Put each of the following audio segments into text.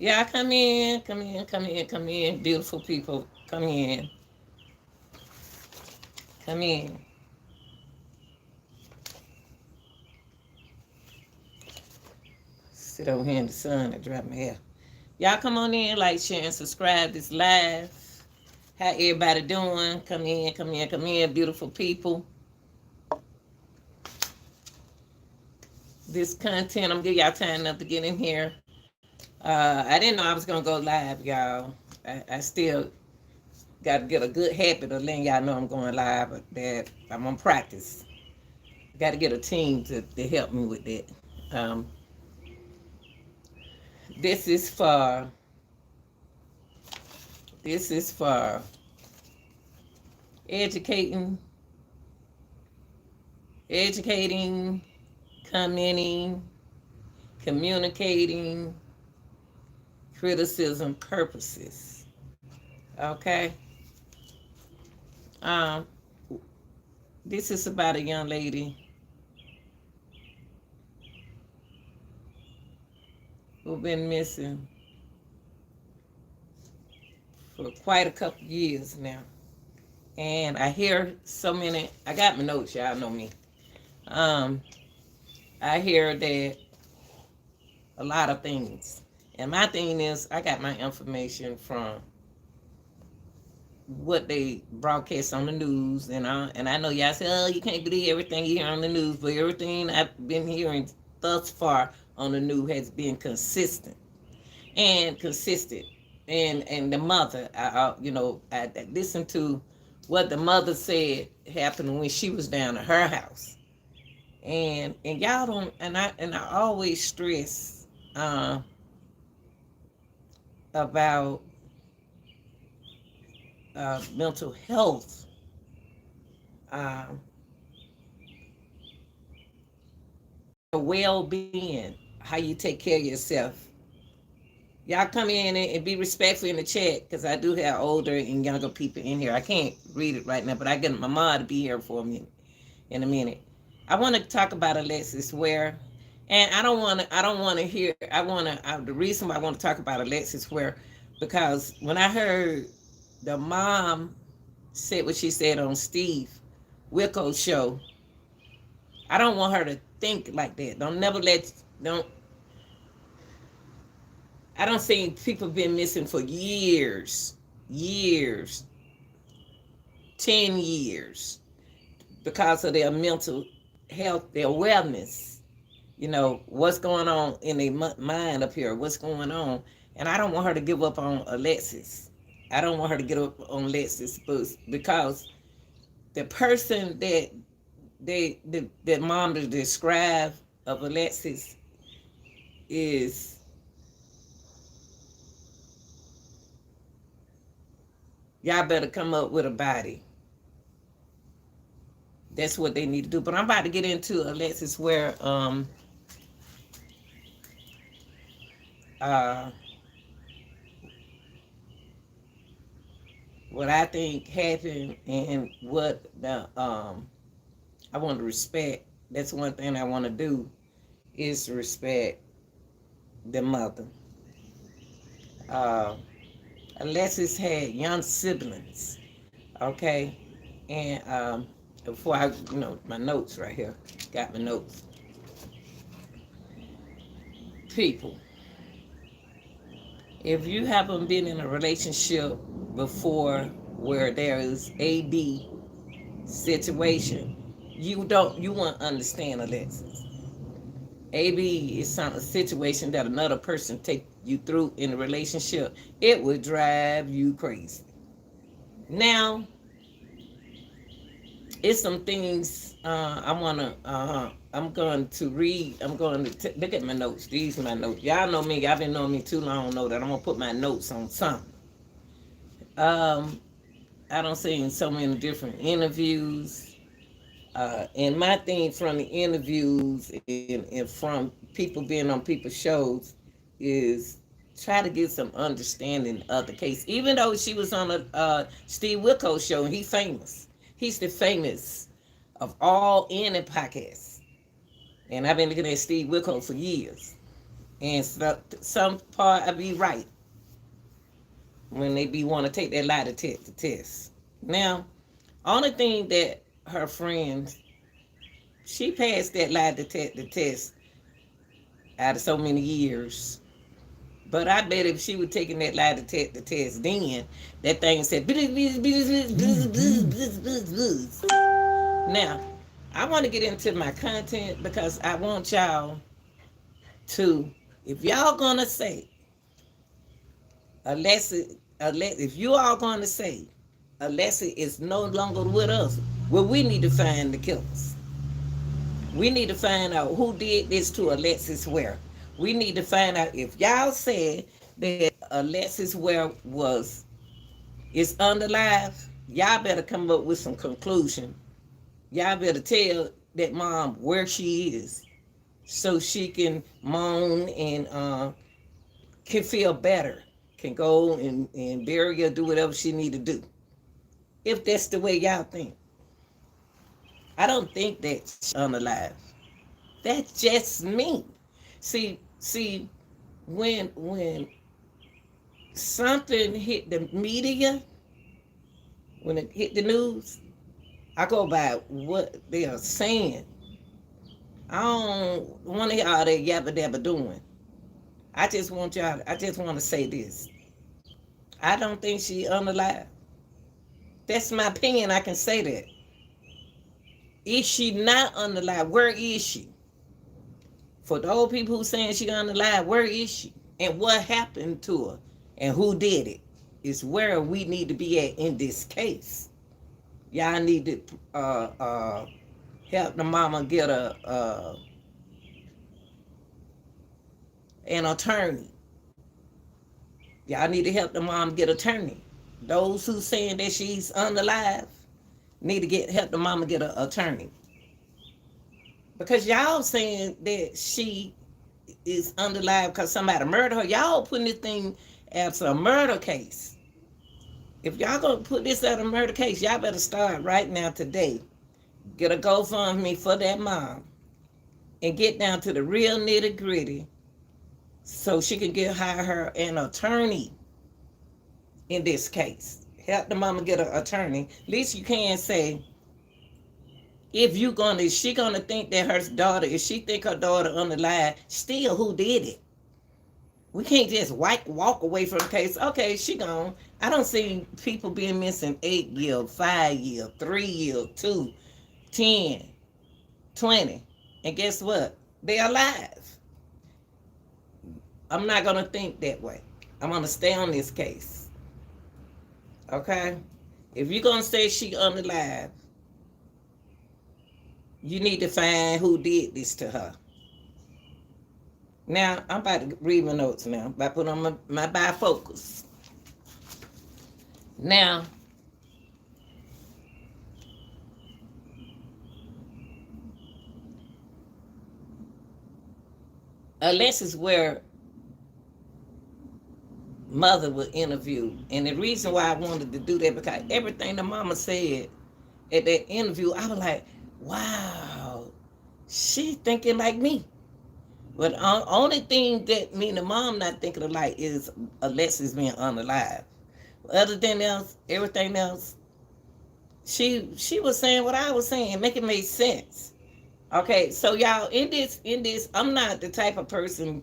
Yeah, come in, come in, come in, come in. Beautiful people, come in, come in. Sit over here in the sun and dry my hair. Y'all come on in, like, share, and subscribe. This live. How everybody doing? Come in, come in, come in, beautiful people. This content, I'm giving y'all time enough to get in here. I didn't know I was gonna go live, y'all. I still got to get a good habit of letting y'all know I'm going live, but that I'm gonna practice. Got to get a team to help me with that. Um, this is for this is for educating, educating, commenting, communicating, criticism purposes. Okay. Um, this is about a young lady who's been missing for quite a couple years now. And I hear so many, I got my notes, y'all know me. Um, I hear that a lot of things. And my thing is, I got my information from what they broadcast on the news, and I know y'all say, oh, you can't believe everything you hear on the news, but everything I've been hearing thus far on the news has been consistent and consistent. And the mother, I listened to what the mother said happened when she was down at her house, and y'all don't, and I always stress uh, about mental health. Um, well-being, how you take care of yourself. Y'all come in and be respectful in the chat, because I do have older and younger people in here. I can't read it right now, but I get my mom to be here for me in a minute. I want to talk about Alexis Ware, and I don't want to hear. I want to. The reason why I want to talk about Alexis Ware, because when I heard the mom said what she said on Steve Wilko's show, I don't want her to think like that. Don't. I don't see people been missing for years, 10 years, because of their mental health, their wellness. What's going on in their mind up here, what's going on. And I don't want her to give up on Alexis. I don't want her to give up on Alexis, because the person that mom to describe of Alexis is, y'all better come up with a body. That's what they need to do. But I'm about to get into Alexis Ware, uh, what I think happened, and what I want to respect. That's one thing I want to do, is to respect the mother. Uh, Alexis had young siblings, okay? And before my notes right here, got my notes. People, if you haven't been in a relationship before where there is a B situation, you won't understand Alexis. AB is a situation that another person take you through in a relationship. It would drive you crazy. Now, it's some things I'm going to read. I'm going to look at my notes. These are my notes. Y'all know me. Y'all been knowing me too long. Know that I'm going to put my notes on something. I don't see in so many different interviews. And my thing from the interviews and from people being on people's shows is try to get some understanding of the case. Even though she was on a Steve Wilkos show, and he's famous. He's the famous of all any podcasts. And I've been looking at Steve Wilkos for years. And some part I be right when they be want to take that lie to test. Now, only thing that her friends, she passed that lie detector test out of so many years. But I bet if she was taking that lie detector test then, that thing said, bzz, bzz, bzz, bzz, bzz, bzz, bzz, bzz. Now, I want to get into my content because I want y'all to, if y'all gonna say, Alexis, if you all gonna say Alexis is no longer with us, well, we need to find the killers. We need to find out who did this to Alexis Ware. We need to find out if y'all said that Alexis Ware is underlive. Y'all better come up with some conclusion. Y'all better tell that mom where she is so she can moan and can feel better, can go and bury her, do whatever she need to do. If that's the way y'all think. I don't think that's unalive. That's just me. See, when something hit the media, when it hit the news, I go by what they are saying. I don't want to hear all that yabba dabba doing. I just want to say this. I don't think she unalive. That's my opinion. I can say that. Is she not unalive? Where is she? For the old people who saying she unalive, where is she? And what happened to her? And who did it? Is where we need to be at in this case. Y'all need to help the mama get an attorney. Y'all need to help the mom get an attorney. Those who saying that she's unalive need to help the mama get an attorney. Because y'all saying that she is unalive because somebody murdered her. Y'all putting this thing as a murder case. If y'all gonna put this as a murder case, y'all better start right now today. Get a GoFundMe for that mom and get down to the real nitty gritty so she can hire her an attorney in this case. Help the mama get an attorney. At least you can say, is she gonna think that her daughter, if she think her daughter unalive, still who did it? We can't just walk away from the case. Okay, she gone. I don't see people being missing 8 years, 5 years, 3 years, 2, 10, 20. And guess what? They're alive. I'm not gonna think that way. I'm gonna stay on this case. Okay? If you're gonna say she unalive, you need to find who did this to her. Now, I'm about to read my notes now. I'm about to put on my bifocals. Now, Alexis Ware mother was interviewed. And the reason why I wanted to do that, because everything the mama said at that interview, I was like, wow, she thinking like me. But the only thing that me and the mom not thinking alike is Alexis being unalive. Other than else, everything else, she was saying what I was saying, make it make sense. Okay, so y'all, in this, I'm not the type of person,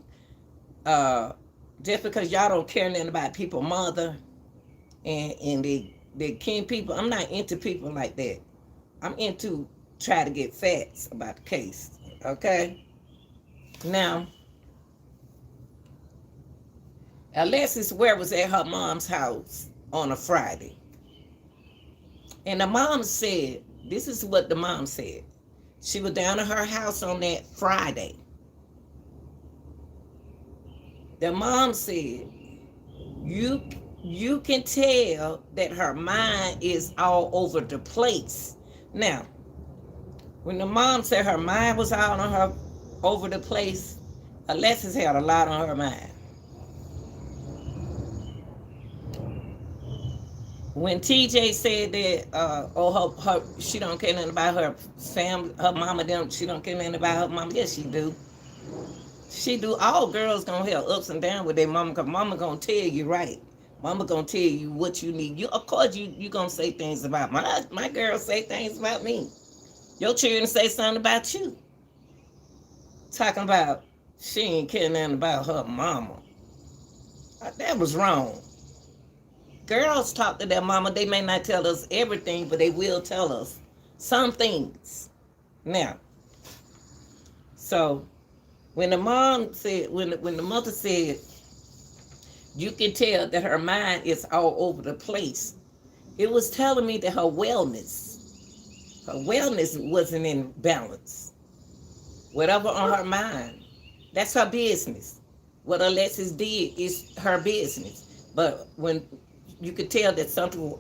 just because y'all don't care nothing about people mother and the kin people, I'm not into people like that. I'm into try to get facts about the case. Okay? Now, Alexis Ware was at her mom's house on a Friday. And the mom said, this is what the mom said. She was down at her house on that Friday. The mom said, you can tell that her mind is all over the place. Now, when the mom said her mind was all on her over the place, Alexis had a lot on her mind. When TJ said that, she don't care nothing about her family, her mama, them, she don't care nothing about her mama. Yes, she do. She do. All girls gonna have ups and downs with their mama, cause mama gonna tell you right. Mama gonna tell you what you need. You, of course, you gonna say things about my girls say things about me. Your children say something about you. Talking about she ain't caring nothing about her mama. That was wrong. Girls talk to their mama. They may not tell us everything, but they will tell us some things. Now, so when the mom said, when the mother said, you can tell that her mind is all over the place. It was telling me that her wellness wasn't in balance. Whatever on her mind, that's her business. What Alexis did is her business. But when you could tell that something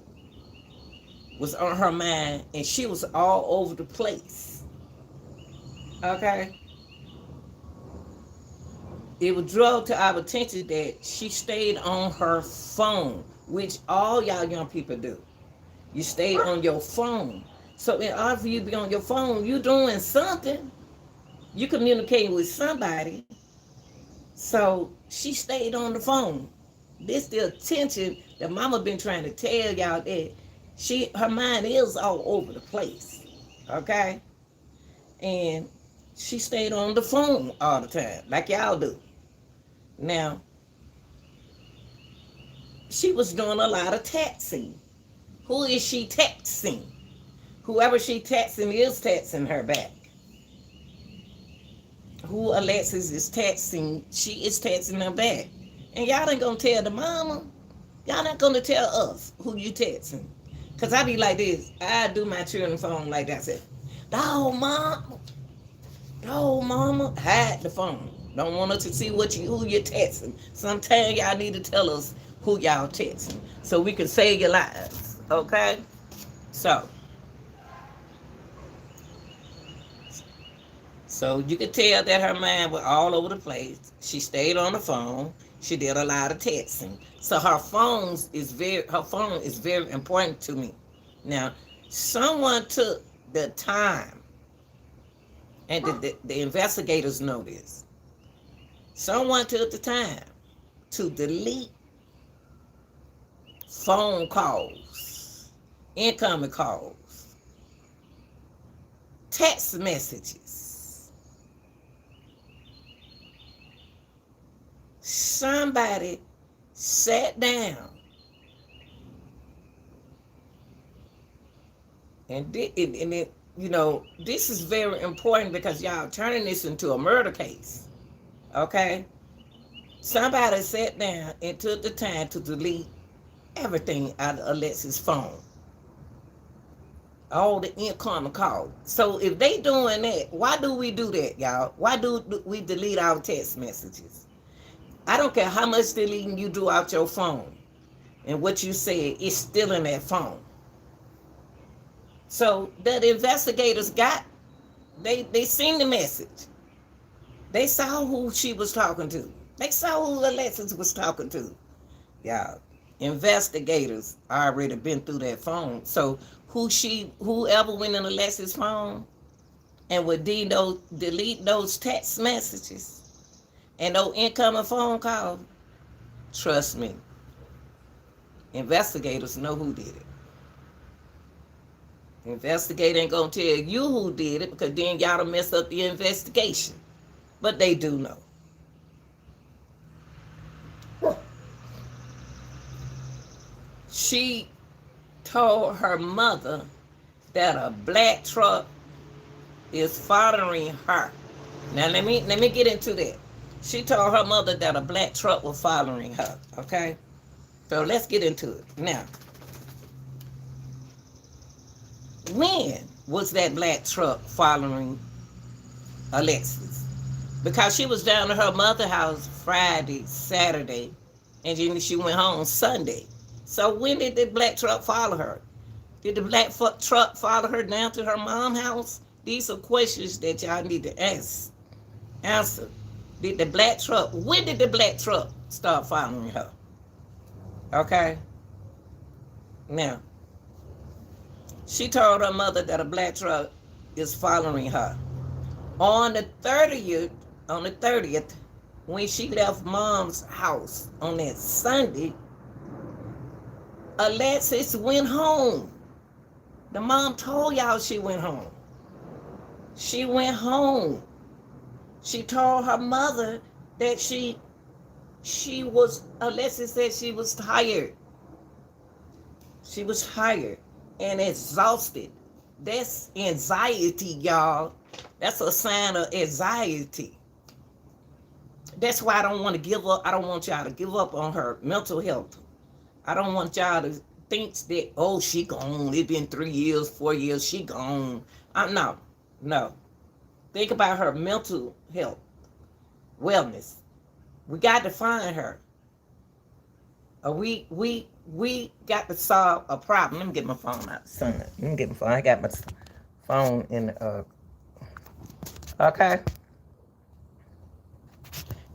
was on her mind and she was all over the place. Okay? It was drawn to our attention that she stayed on her phone, which all y'all young people do. You stay on your phone. So in order for you to be on your phone, you doing something. You communicating with somebody. So she stayed on the phone. This the attention that mama been trying to tell y'all that her mind is all over the place. Okay? And she stayed on the phone all the time, like y'all do. Now, she was doing a lot of texting. Who is she texting? Whoever she texting is texting her back. Who Alexis is texting, she is texting her back. And y'all ain't gonna tell the mama. Y'all not gonna tell us who you texting. Cause I be like this. I do my children phone like that. I said, no, mama, hide the phone. Don't want us to see who you're texting. Sometimes y'all need to tell us who y'all texting so we can save your lives. Okay? So you can tell that her mind was all over the place. She stayed on the phone. She did a lot of texting. So her phone is very important to me. Now, someone took the time, and the investigators know this. Someone took the time to delete phone calls, incoming calls, text messages. Somebody sat down and this is very important because y'all turning this into a murder case. Okay? Somebody sat down and took the time to delete everything out of Alexis' phone. All the incoming calls. So if they doing that, why do we do that, y'all? Why do we delete our text messages? I don't care how much deleting you do out your phone and what you said, it's still in that phone. So the investigators they seen the message. They saw who she was talking to. They saw who Alexis was talking to. Yeah, investigators already been through that phone. So whoever went in Alexis' phone and would delete those text messages and those incoming phone calls, trust me, investigators know who did it. Investigator ain't gonna tell you who did it because then y'all done mess up the investigation. But they do know. She told her mother that a black truck is following her. Now let me get into that. She told her mother that a black truck was following her. Okay? So let's get into it. Now, when was that black truck following Alexis? Because she was down at her mother's house Friday, Saturday, and then she went home Sunday. So when did the black truck follow her? Did the black truck follow her down to her mom's house? These are questions that y'all need to answer. When did the black truck start following her? Okay? Now, she told her mother that a black truck is following her. On the 30th, when she left mom's house on that Sunday, Alexis went home. The mom told y'all she went home. She went home. She told her mother that Alexis said she was tired. She was tired and exhausted. That's anxiety, y'all. That's a sign of anxiety. That's why I don't want to give up. I don't want y'all to give up on her mental health. I don't want y'all to think that, oh, she gone. It's been 3 years, 4 years, she gone. No. Think about her mental health, wellness. We got to find her. We got to solve a problem. Let me get my phone out. Son, let me get my phone. I got my phone in the, okay.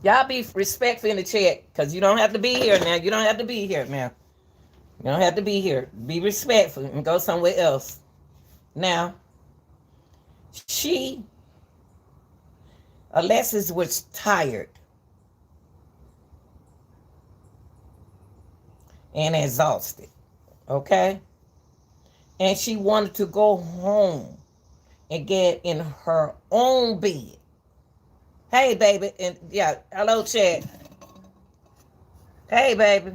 Y'all be respectful in the chat, because you don't have to be here now. You don't have to be here now. You don't have to be here. Be respectful and go somewhere else. Now, Alexis was tired and exhausted, okay? And she wanted to go home and get in her own bed. Hey, baby, and yeah, hello, chat. Hey, baby.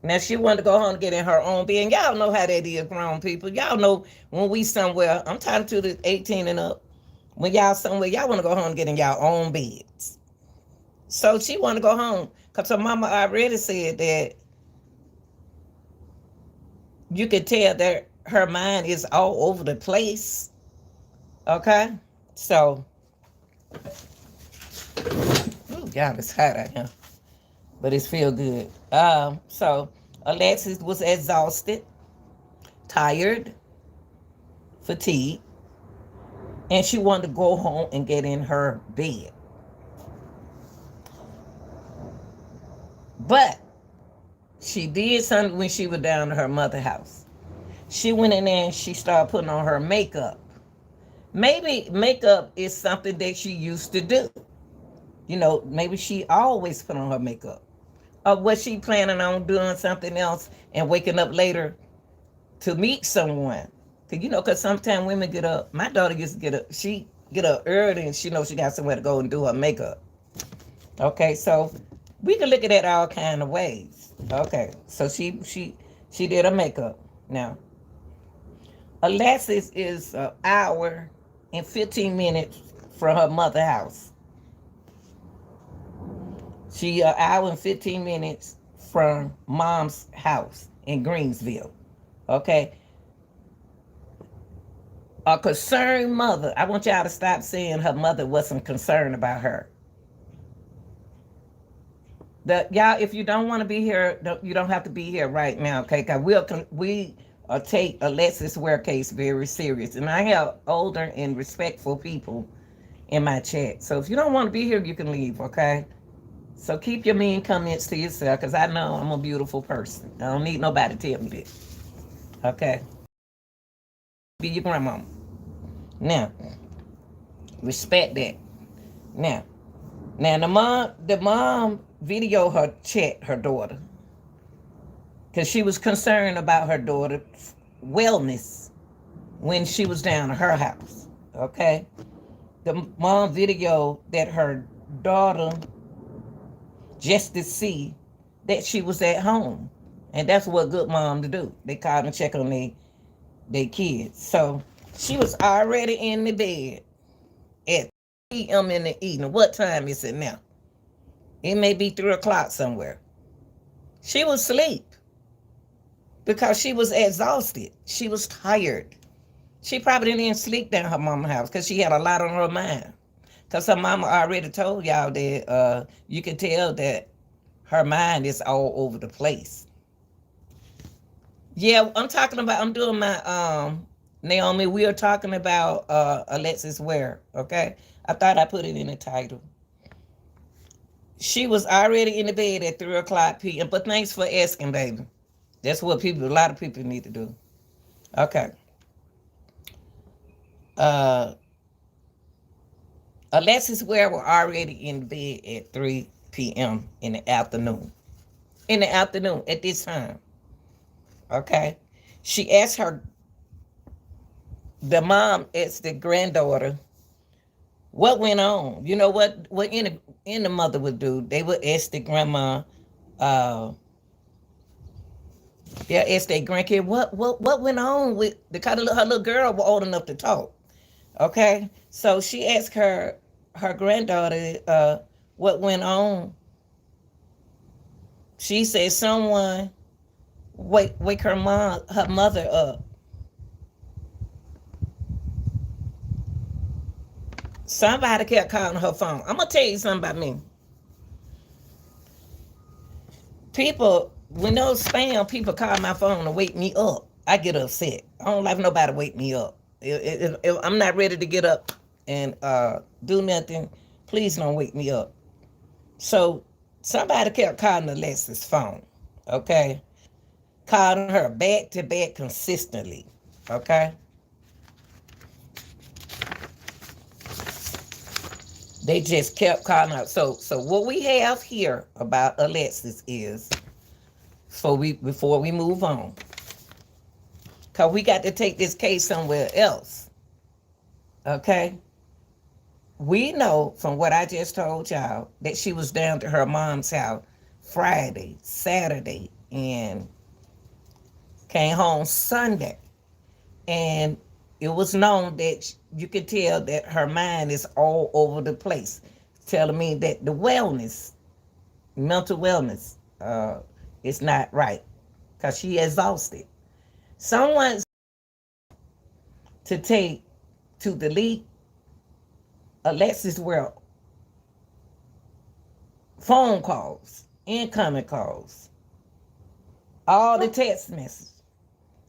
Now, she wanted to go home and get in her own bed. And y'all know how that is, grown people. Y'all know when we somewhere, I'm talking to the 18 and up, when y'all somewhere, y'all want to go home and get in y'all own beds. So she wanted to go home because her mama already said that you could tell that her mind is all over the place. Okay? So, ooh, y'all, it's hot out here. But it feel good. So Alexis was exhausted, tired, fatigued, and she wanted to go home and get in her bed. But she did something when she was down to her mother's house. She went in there and she started putting on her makeup. Maybe makeup is something that she used to do. You know, maybe she always put on her makeup. Or was she planning on doing something else and waking up later to meet someone? Because sometimes women get up. My daughter used to get up. She get up early and she knows she got somewhere to go and do her makeup. Okay, so we can look at it all kind of ways. Okay, so she did her makeup. Now, Alexis is an hour and 15 minutes from her mother's house. She an hour and 15 minutes from mom's house in Greensville. Okay. A concerned mother. I want y'all to stop saying her mother wasn't concerned about her. Y'all, if you don't want to be here, you don't have to be here right now, okay? Because we take Alexis Ware case very serious. And I have older and respectful people in my chat. So if you don't want to be here, you can leave, okay? So keep your mean comments to yourself, because I know I'm a beautiful person. I don't need nobody to tell me that. Okay? Be your grandmama. Now, respect that. Now the mom video her chat her daughter, because she was concerned about her daughter's wellness when she was down at her house. Okay? The mom video that her daughter just to see that she was at home. And that's what good mom to do. They call and check on their kids. So she was already in the bed at 3 p.m. in the evening. What time is it now? It may be 3 o'clock somewhere. She was asleep because she was exhausted. She was tired. She probably didn't sleep down her mama's house because she had a lot on her mind. Because her mama already told y'all that you can tell that her mind is all over the place. Yeah, I'm doing my, Naomi, we are talking about Alexis Ware, okay? I thought I put it in the title. She was already in the bed at 3 o'clock p.m., but thanks for asking, baby. That's what a lot of people need to do. Okay. Alexis Ware were already in bed at 3 p.m. in the afternoon. In the afternoon at this time. Okay. She asked the mom asked the granddaughter what went on. You know what any mother would do? They would ask the grandma, uh, they'll ask their grandkid what went on with the kind of her little girl was old enough to talk. Okay. So she asked her granddaughter what went on. She said someone wake her mother up. Somebody kept calling her phone. I'm gonna tell you something about me. People, when those spam people call my phone to wake me up, I get upset. I don't like nobody wake me up. If I'm not ready to get up and do nothing, please don't wake me up. So somebody kept calling Alexis' phone. Okay, calling her back to back consistently. Okay, they just kept calling her. So what we have here about Alexis is, before we move on, because we got to take this case somewhere else. Okay, we know from what I just told y'all that she was down to her mom's house Friday, Saturday, and came home Sunday. And it was known that you could tell that her mind is all over the place, telling me that the mental wellness, is not right because she exhausted. Someone to take to delete Alexis World phone calls, incoming calls, all the text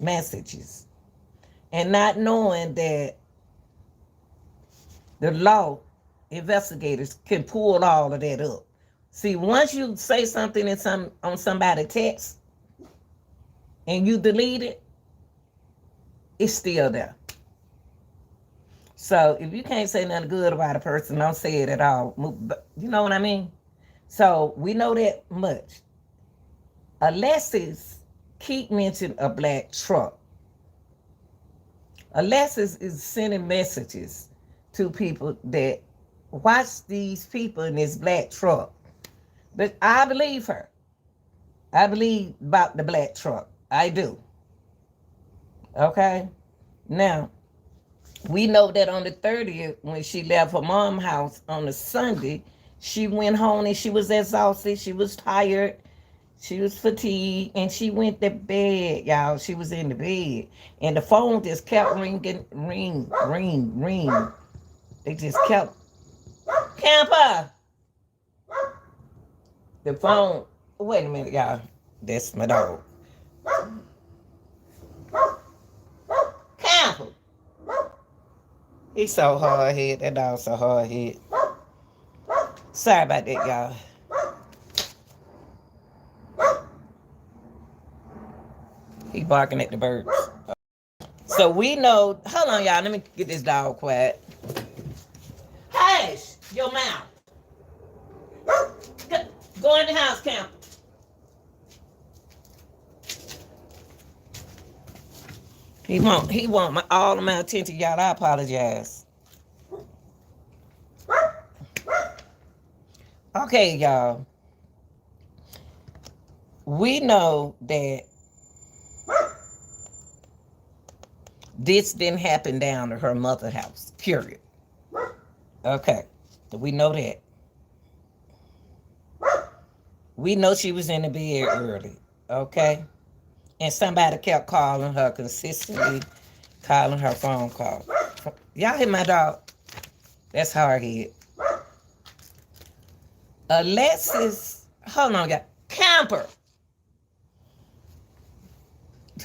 messages, and not knowing that the law investigators can pull all of that up. See, once you say something on somebody's text and you delete it, it's still there. So if you can't say nothing good about a person, don't say it at all. You know what I mean? So we know that much. Alexis keep mentioning a black truck. Alexis is sending messages to people that watch these people in this black truck. But I believe her. I believe about the black truck. I do. Okay? Now, we know that on the 30th, when she left her mom's house on the Sunday, she went home and she was exhausted. She was tired. She was fatigued. And she went to bed, y'all. She was in the bed. And the phone just kept ringing, ring. They just kept, Camper! The phone, wait a minute, y'all. That's my dog. Camper! He's so hard head. That dog's so hard head. Sorry about that, y'all. He barking at the birds. So we know. Hold on, y'all. Let me get this dog quiet. Hush your mouth. Go in the house, Camp. He want all of my attention, y'all. I apologize. Okay, y'all. We know that this didn't happen down to her mother's house, period. Okay, we know that. We know she was in the bed early, okay? And somebody kept calling her consistently, calling her phone call. Y'all hear my dog? That's hard head. Alexis, hold on, y'all. Camper.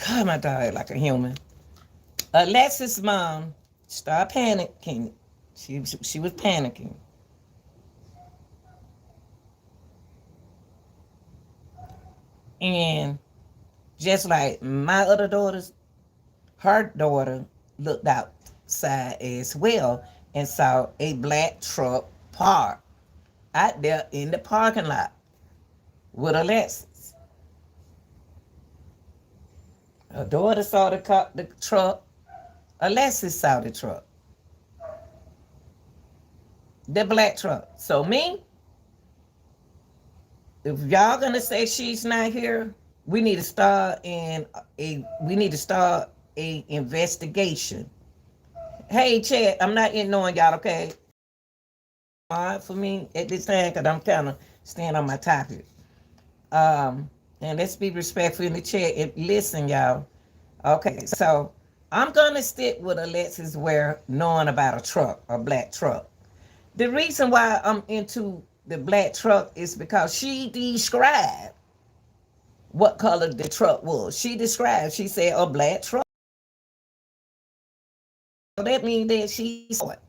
God, my dog like a human. Alexis' mom started panicking. She was panicking. And just like my other daughters, her daughter looked outside as well and saw a black truck parked out there in the parking lot with Alexis. Her daughter saw the truck. Alexis saw the truck, the black truck. So me, if y'all gonna say she's not here, we need to start a investigation. Hey, Chad, I'm not ignoring y'all, okay? Hard for me at this time because I'm kind of staying on my topic. And let's be respectful in the chat and listen, y'all. Okay, so I'm gonna stick with Alexis Ware knowing about a truck, a black truck. The reason why I'm into the black truck is because she described what color the truck was. She said a black truck. So that means that she saw it.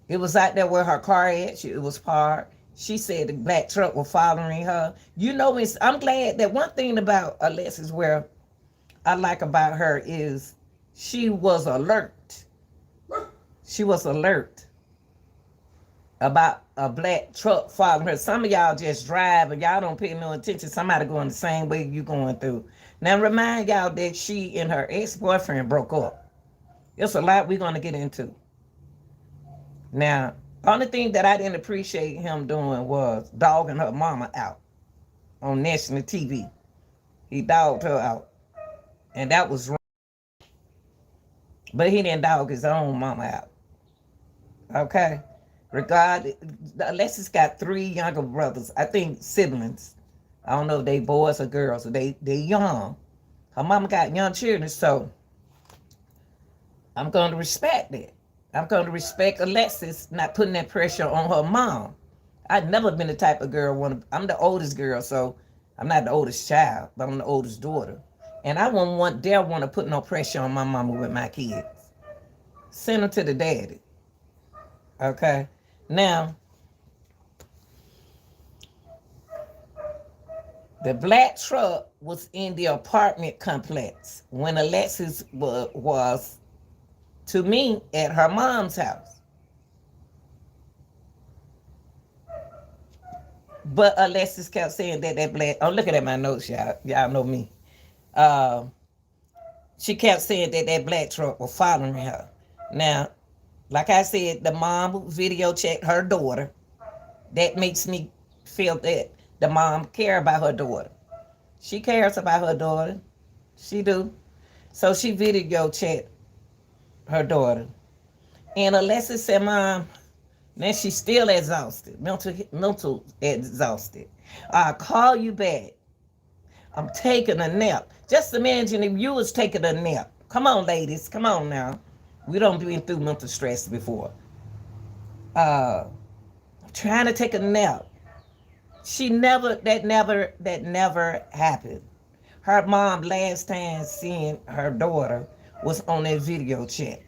It was out there where her car at. It was parked. She said the black truck was following her. You know, I'm glad that one thing about Alexis where I like about her is she was alert. She was alert about a black truck following her. Some of y'all just drive and y'all don't pay no attention. Somebody going the same way you going through. Now remind y'all that she and her ex-boyfriend broke up. It's a lot we're going to get into. Now, only thing that I didn't appreciate him doing was dogging her mama out on national TV. He dogged her out. And that was wrong. But he didn't dog his own mama out. Okay? Alexis got 3 younger brothers. I think siblings. I don't know if they boys or girls. They young. Her mama got young children, so I'm going to respect that. I'm going to respect Alexis not putting that pressure on her mom. I've never been the type of girl, I'm the oldest girl, so I'm not the oldest child, but I'm the oldest daughter. And I wouldn't dare want to put no pressure on my mama with my kids. Send them to the daddy. Okay? Now, the black truck was in the apartment complex when Alexis was to me at her mom's house. But Alexis kept saying that black, I'm looking at my notes, y'all. Y'all know me. She kept saying that black truck was following her. Now, like I said, the mom video checked her daughter. That makes me feel that the mom care about her daughter. She cares about her daughter. She do. So she video checked her daughter. And Alexis said, Mom, now she's still exhausted, mental exhausted. I'll call you back. I'm taking a nap. Just imagine if you was taking a nap. Come on, ladies. Come on now. We don't been through mental stress before. I'm trying to take a nap. That never happened. Her mom last time seeing her daughter was on that video chat.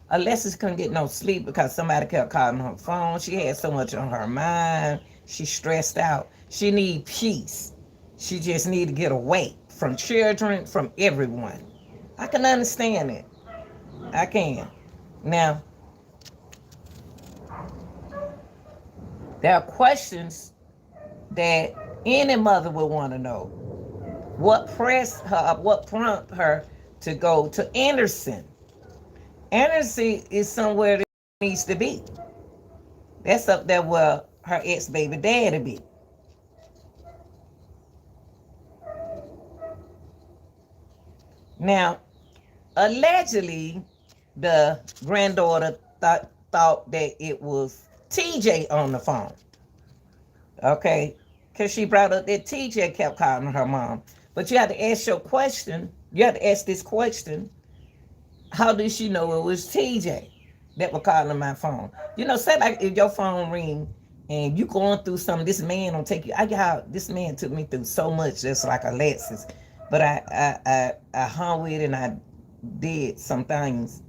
Alexis couldn't get no sleep because somebody kept calling her phone. She had so much on her mind. She stressed out. She need peace. She just need to get away from children, from everyone. I can understand it. I can. Now, there are questions that any mother would want to know. What prompted her to go to Anderson? Anderson is somewhere that needs to be. That's up there where her ex-baby daddy be. Now, allegedly, the granddaughter thought that it was TJ on the phone. Okay? Because she brought up that TJ kept calling her mom. But you have to ask your question. You have to ask this question. How did she know it was TJ that was calling my phone? You know, say like if your phone ring and you going through something, this man don't take you. This man took me through so much, just like Alexis. But I hung with it and I did some things,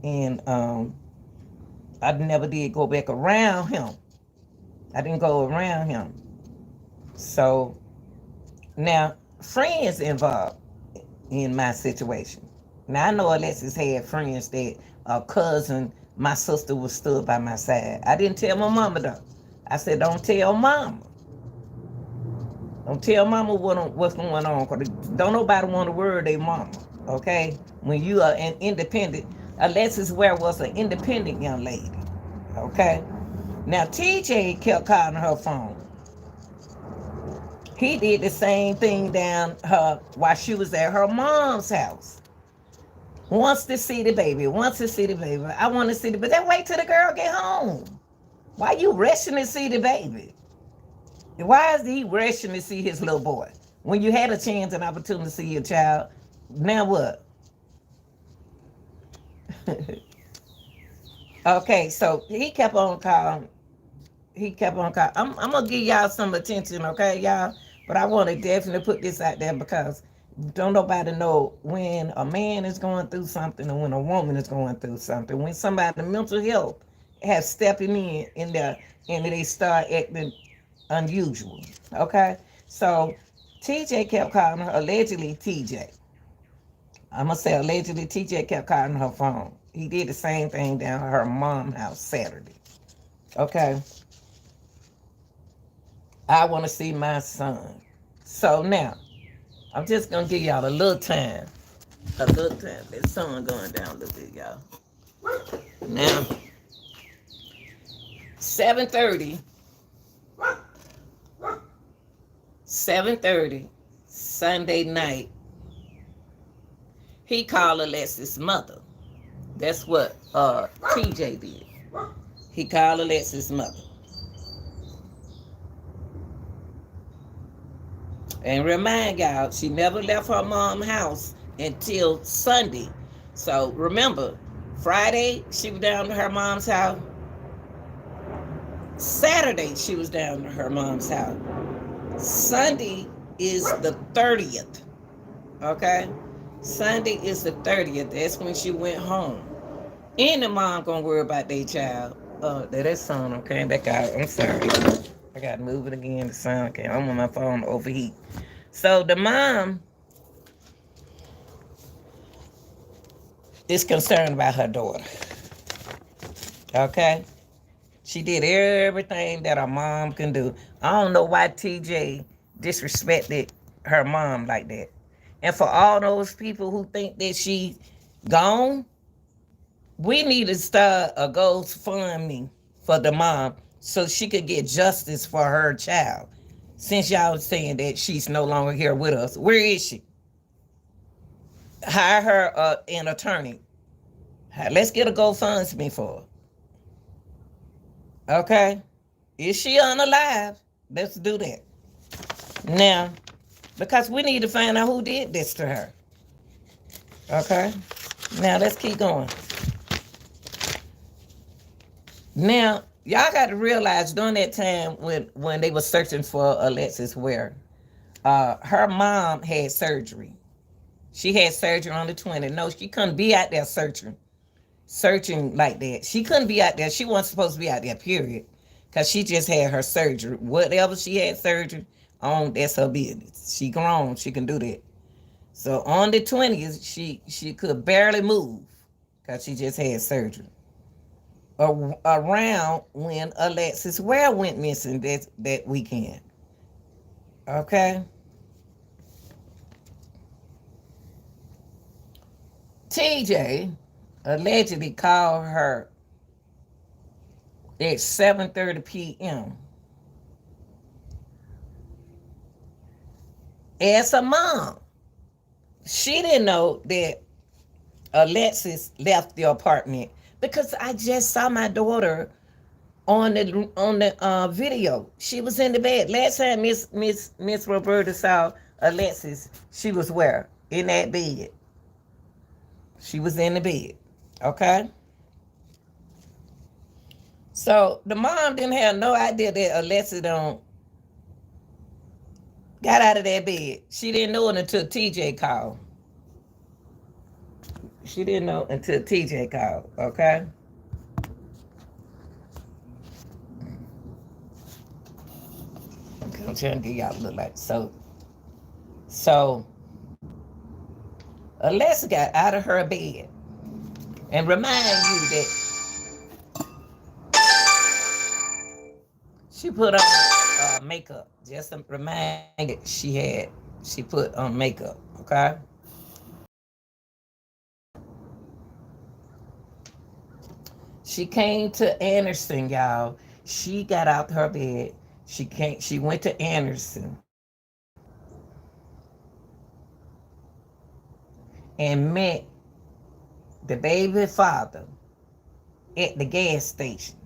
and I never did go back around him. I didn't go around him. So now friends involved in my situation. Now I know Alexis had friends that a cousin, my sister was stood by my side. I didn't tell my mama though. I said, don't tell mama. Don't tell mama what's going on. Cause don't nobody want to worry their mama. Okay? When you are an independent, Alexis Ware was an independent young lady. Okay? Now TJ kept calling her phone. He did the same thing down her while she was at her mom's house. Wants to see the baby. Wants to see the baby. I want to see the baby. Then wait till the girl get home. Why you rushing to see the baby? Why is he rushing to see his little boy? When you had a chance and opportunity to see your child, now what? Okay, so he kept on calling. He kept on calling. I'm gonna give y'all some attention, okay, y'all? But I want to definitely put this out there because don't nobody know when a man is going through something or when a woman is going through something. When somebody mental health has stepping in there and they start acting unusual. Okay? So TJ kept calling her, allegedly TJ. I'm gonna say allegedly TJ kept calling her phone. He did the same thing down at her mom's house Saturday. Okay. I want to see my son. So now, I'm just gonna give y'all a little time. A little time. That sun going down a little bit, y'all. Now, 7:30. 7:30 Sunday night. He called Alexis' mother. That's what TJ did. He called Alexis' mother. And remind y'all, she never left her mom's house until Sunday. So remember, Friday she was down to her mom's house. Saturday she was down to her mom's house. Sunday is the 30th. Okay? Sunday is the 30th. That's when she went home. And the mom gonna worry about their child. That son okay back out. I'm sorry. I gotta move it again. The sound came. I'm on my phone overheat. So the mom is concerned about her daughter. Okay? She did everything that a mom can do. I don't know why TJ disrespected her mom like that. And for all those people who think that she's gone, we need to start a GoFundMe for the mom so she could get justice for her child. Since y'all saying that she's no longer here with us, where is she? Hire her an attorney. Let's get a GoFundMe for her. Okay? Is she unalive? Let's do that. Now, because we need to find out who did this to her. Okay? Now, let's keep going. Now, y'all got to realize during that time when they were searching for Alexis Ware, her mom had surgery. She had surgery on the 20th. No, she couldn't be out there searching like that. She couldn't be out there. She wasn't supposed to be out there, period. Because she just had her surgery. Whatever she had surgery on, that's her business. She grown. She can do that. So on the 20th, she could barely move because she just had surgery. Around when Alexis Ware went missing that weekend. Okay? TJ allegedly called her at 7:30 p.m. as a mom. She didn't know that Alexis left the apartment because I just saw my daughter on the video. She was in the bed. Last time Miss Roberta saw Alexis, she was where? In that bed. She was in the bed. Okay? So the mom didn't have no idea that Alexis got out of that bed. She didn't know it until TJ called. She didn't know until TJ called, okay? I'm trying to get y'all a little like so Alexis got out of her bed and remind you that she put on makeup. Just to remind you she put on makeup, okay? She came to Anderson, y'all. She got out her bed. She went to Anderson and met the baby father at the gas station.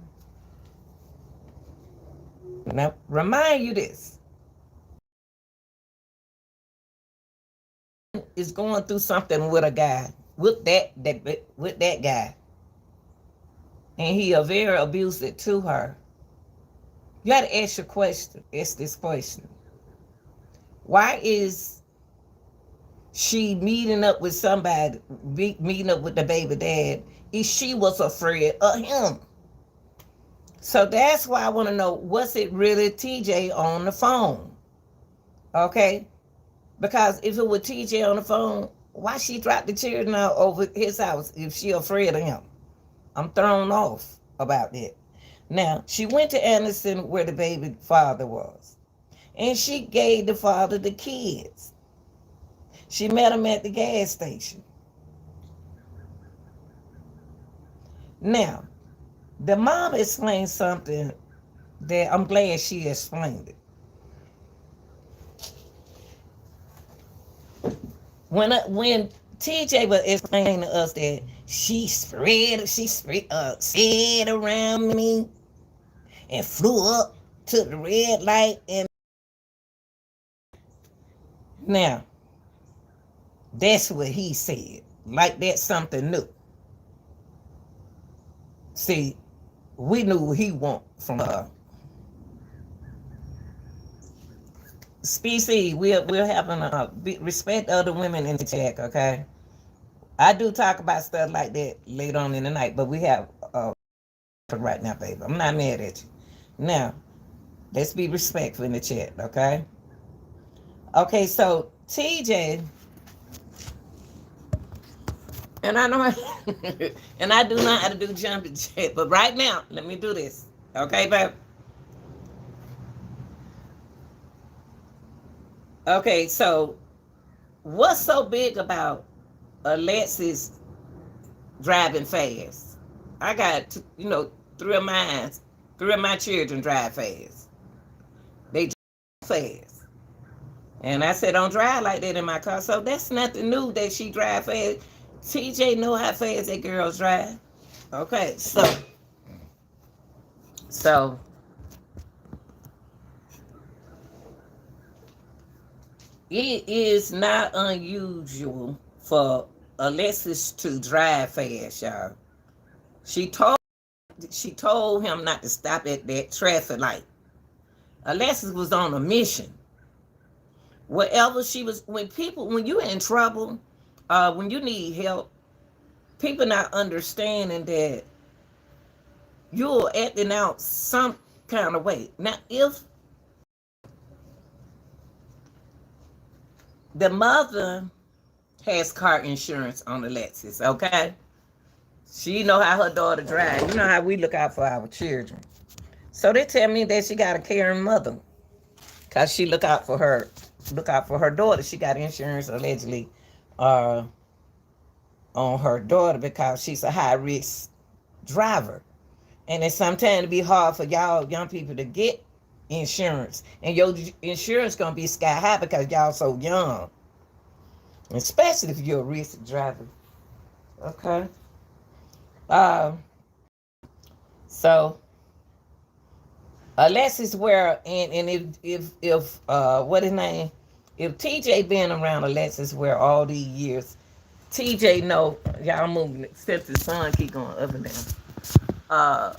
Now, remind you this. Is going through something with a guy, with that guy. And he a very abusive to her. You got to ask this question. Why is she meeting up with somebody, meeting up with the baby dad, if she was afraid of him? So that's why I want to know, was it really TJ on the phone? Okay? Because if it was TJ on the phone, why she dropped the children out over his house if she afraid of him? I'm thrown off about that. Now, she went to Anderson where the baby father was. And she gave the father the kids. She met him at the gas station. Now, the mom explained something that I'm glad she explained it. When TJ was explaining to us that she spread around me and flew up to the red light, and now that's what he said. Like that's something new. See, we knew what he want from her. Species, we're having a respect other women in the chat, okay? I do talk about stuff like that later on in the night, but we have right now, baby. I'm not mad at you. Now, let's be respectful in the chat, okay? Okay, so TJ, and I know, and I do not know how to do jumping chat, but right now, let me do this, okay, babe? Okay, so what's so big about Alexis driving fast? I got, three of my children drive fast. They drive fast. And I said, don't drive like that in my car. So that's nothing new that she drive fast. TJ know how fast that girls drive. Okay, so it is not unusual for Alexis to drive fast, y'all. She told him not to stop at that traffic light. Alexis was on a mission. Wherever she was, when you're in trouble, when you need help, people not understanding that you're acting out some kind of way. Now, if the mother has car insurance on Alexis, okay? She know how her daughter drives. You know how we look out for our children. So they tell me that she got a caring mother, cause she look out for her daughter. She got insurance allegedly on her daughter because she's a high risk driver, and it's sometimes be hard for y'all young people to get insurance, and your insurance gonna be sky high because y'all so young, especially if you're a risk driver. Okay. So Alexis Ware, and if what his name, if TJ been around Alexis Ware all these years, TJ know y'all moving since the sun keep going up and down.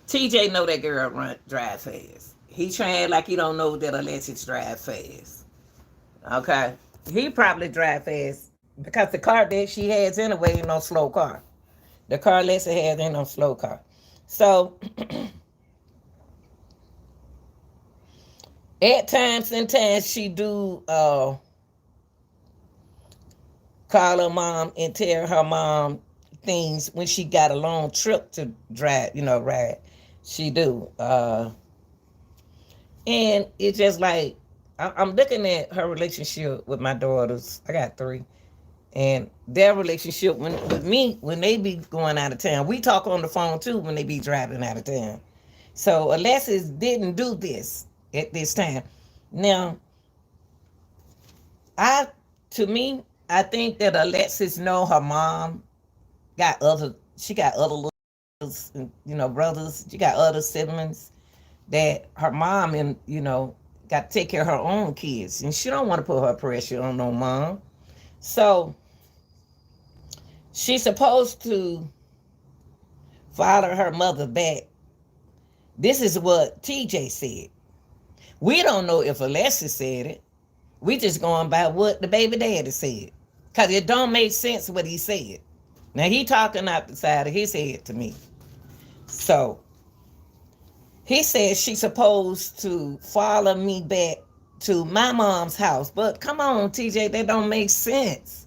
TJ know that girl drive fast. He trying like he don't know that Alexis drive fast. Okay, he probably drive fast because the car that she has anyway ain't no slow car. The car Alexis has ain't no slow car. So At times and times she do call her mom and tell her mom things when she got a long trip to drive, ride. She do. And it's just like I'm looking at her relationship with my daughters. I got three. And their relationship with me when they be going out of town. We talk on the phone too when they be driving out of town. So Alexis didn't do this at this time. Now, I to me, I think that Alexis know her mom she got other little, brothers. She got other siblings that her mom and got to take care of her own kids, and she don't want to put her pressure on no mom. So she's supposed to follow her mother back. This is what TJ said. We don't know if Alexis said it. We just going by what the baby daddy said. Because it don't make sense what he said. Now he talking out the side of his head to me. So he said she's supposed to follow me back to my mom's house. But come on, TJ, that don't make sense.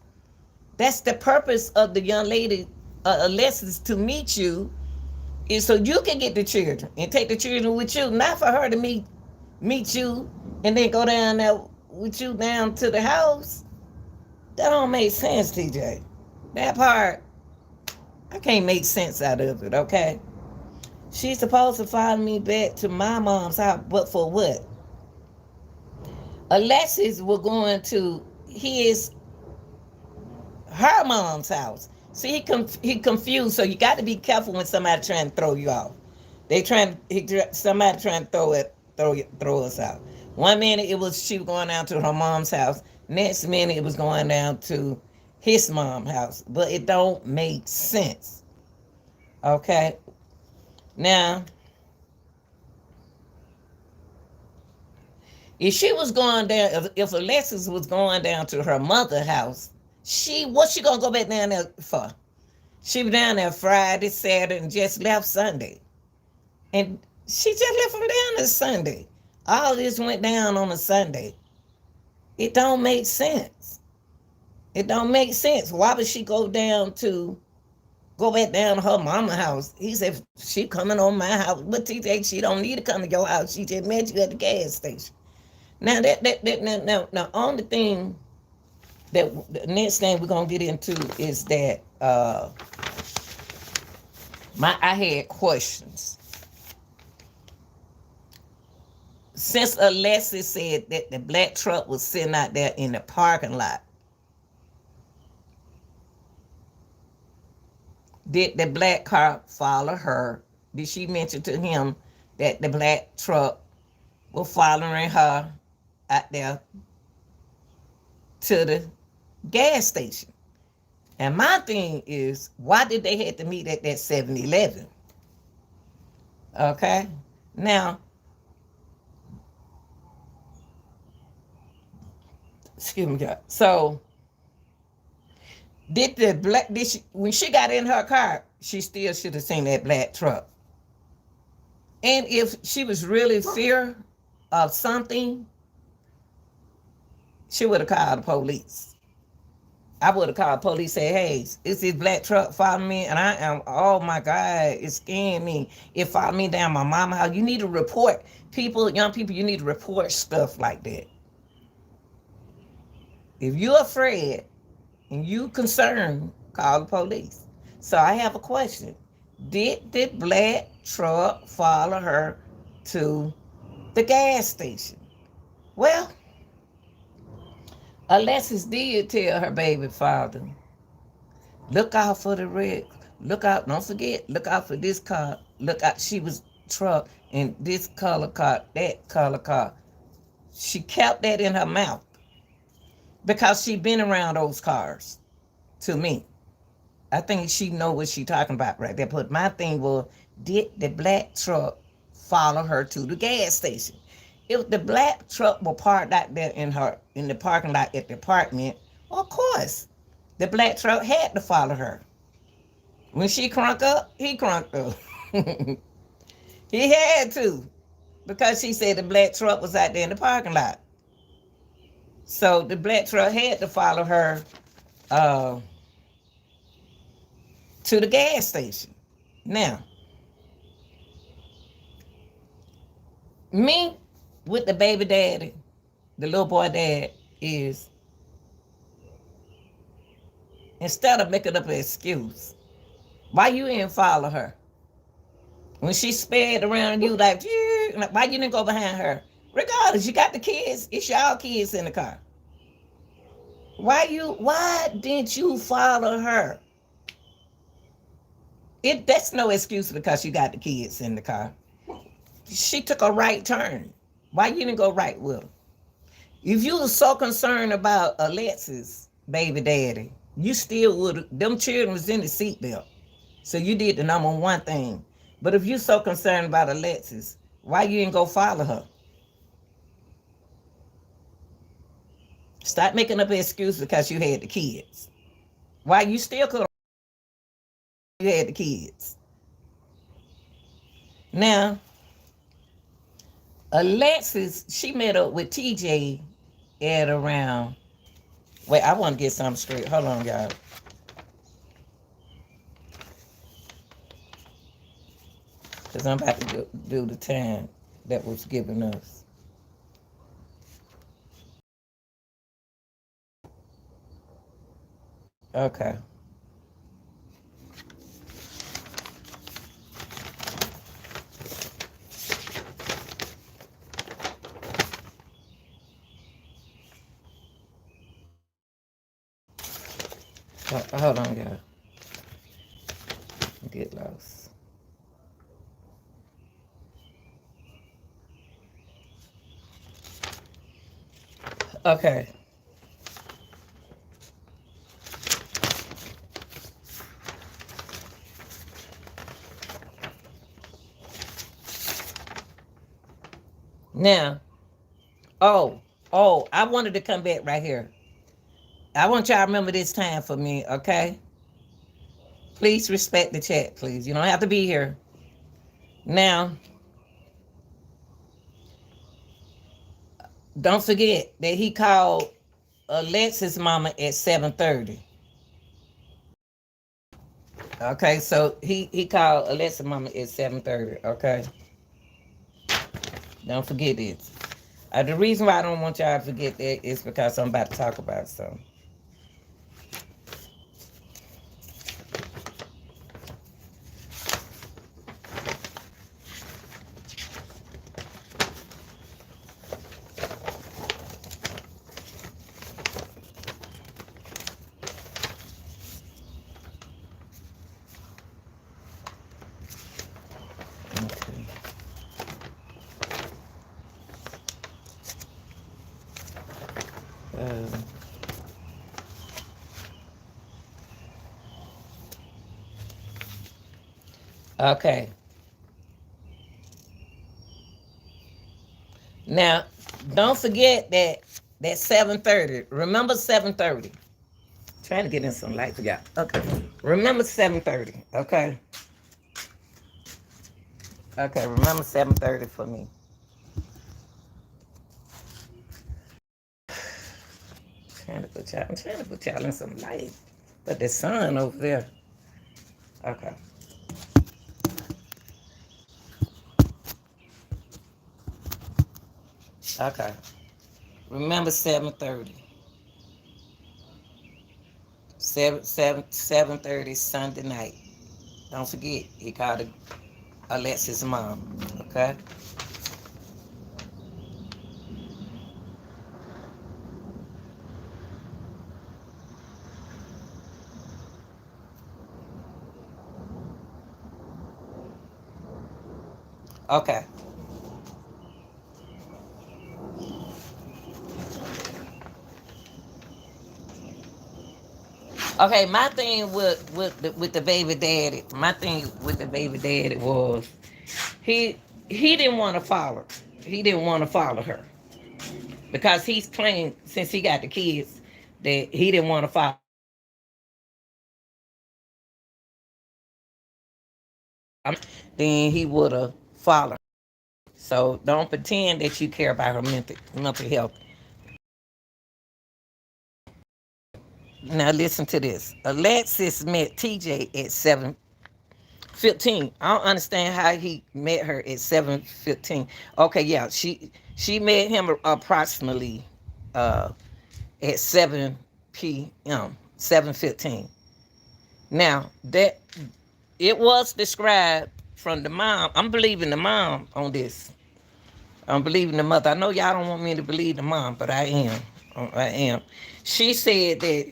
That's the purpose of the young lady, Alexis, to meet you, is so you can get the children and take the children with you, not for her to meet you and then go down there with you down to the house. That don't make sense, TJ. That part, I can't make sense out of it, okay? She's supposed to follow me back to my mom's house, but for what? Alexis was going to her mom's house. See, he confused. So you got to be careful when somebody trying to throw you off. Somebody trying to throw us out. One minute she was going down to her mom's house. Next minute it was going down to his mom's house. But it don't make sense. Okay. Now, if Alexis was going down to her mother's house, what she gonna go back down there for? She was down there Friday, Saturday, and just left Sunday. And she just left from down there Sunday. All this went down on a Sunday. It don't make sense. It don't make sense. Why would she go back down to her mama's house? He said, she coming on my house. But TJ, she don't need to come to your house. She just met you at the gas station. Now, now, only thing the next thing we're gonna get into is that I had questions. Since Alexis said that the black truck was sitting out there in the parking lot, did the black car follow her? Did she mention to him that the black truck was following her out there to the gas station? And my thing is, why did they have to meet at that 7-Eleven? Okay? Now, excuse me, God. So, when she got in her car, she still should have seen that black truck. And if she was really fear of something, she would have called the police. I would have called the police, say, hey, is this black truck following me? And I am, oh my God, it's scaring me. It followed me down my mama's house. You need to report. Young people, you need to report stuff like that. If you're afraid and you concerned, call the police. So I have a question. Did the black truck follow her to the gas station? Well, Alexis did tell her baby father, look out for the red. Look out, don't forget, look out for this car. Look out, she was truck in this color car, that color car. She kept that in her mouth because she been around those cars to me. I think she know what she talking about right there. But my thing was, did the black truck follow her to the gas station? If the black truck was parked out there in the parking lot at the apartment, of course, the black truck had to follow her. When she crunk up, he crunked up. He had to. because she said the black truck was out there in the parking lot. So the black truck had to follow her uh, to the gas station. Now, me with the baby daddy, the little boy dad, is instead of making up an excuse, why you didn't follow her? When she sped around you like, "Yeah," like, why you didn't go behind her? Regardless, you got the kids. It's y'all kids in the car. Why didn't you follow her? That's no excuse because you got the kids in the car. She took a right turn. Why you didn't go right with her? If you were so concerned about Alexis, baby daddy, you still would. Them children was in the seatbelt, so you did the number one thing. But if you so concerned about Alexis, why you didn't go follow her? Stop making up an excuse because you had the kids. Why you still could? You had the kids. Now, Alexis, she met up with TJ at around. Wait, I want to get something straight. Hold on, y'all. Because I'm about to do the time that was given us. Okay. Hold on, y'all. Get lost. Okay. Now, I wanted to come back right here. I want y'all to remember this time for me, okay? Please respect the chat, please. You don't have to be here. Now, don't forget that he called Alexis' mama at 7:30. Okay, so he called Alexis' mama at 7:30. Okay, don't forget this. The reason why I don't want y'all to forget that is because I'm about to talk about something. Okay. Um, okay. Now, don't forget that 7:30. Remember 7:30. Trying to get in some light for y'all. Okay. Remember 7:30. Okay. Okay. Remember 7:30 for me. I'm trying to put y'all in some light. But the sun over there. Okay. Okay. Remember 7:30. 7:30 Sunday night. Don't forget, he called Alexis' mom. Okay? Okay. Okay, my thing with the baby daddy, my thing with the baby daddy was he didn't want to follow. He didn't want to follow her because he's claimed since he got the kids that he didn't want to follow. Then he would have followed. So don't pretend that you care about her mental health. Now listen to this. Alexis met TJ at 7:15. I don't understand how he met her at 7:15. Okay, yeah, she met him approximately at 7 p.m. 7:15. Now that it was described from the mom. I'm believing the mom on this. I'm believing the mother. I know y'all don't want me to believe the mom, but I am. I am. She said that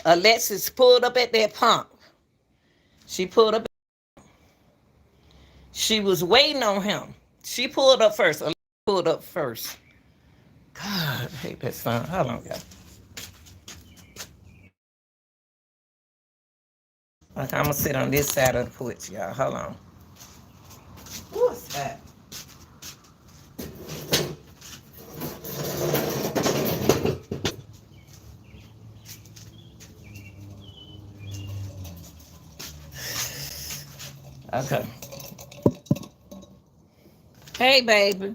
Alexis pulled up at that pump. She pulled up. She was waiting on him. She pulled up first. Alexis pulled up first. God, I hate that sound. Hold on, y'all. Okay, I'm gonna sit on this side of the porch, y'all. Hold on. What's that? Okay. Hey, baby.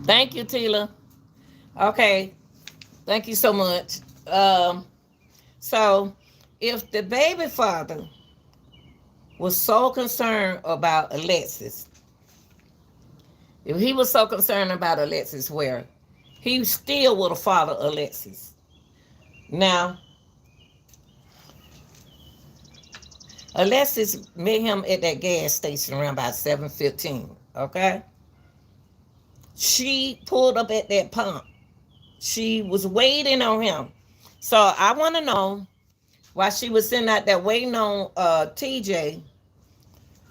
Thank you, Tila. Okay. Thank you so much. So, if the baby father was so concerned about Alexis, if he was so concerned about Alexis Ware, he still would have followed Alexis. Now, Alexis met him at that gas station around about 7:15. Okay? She pulled up at that pump. She was waiting on him. So I want to know while she was sitting out there waiting on TJ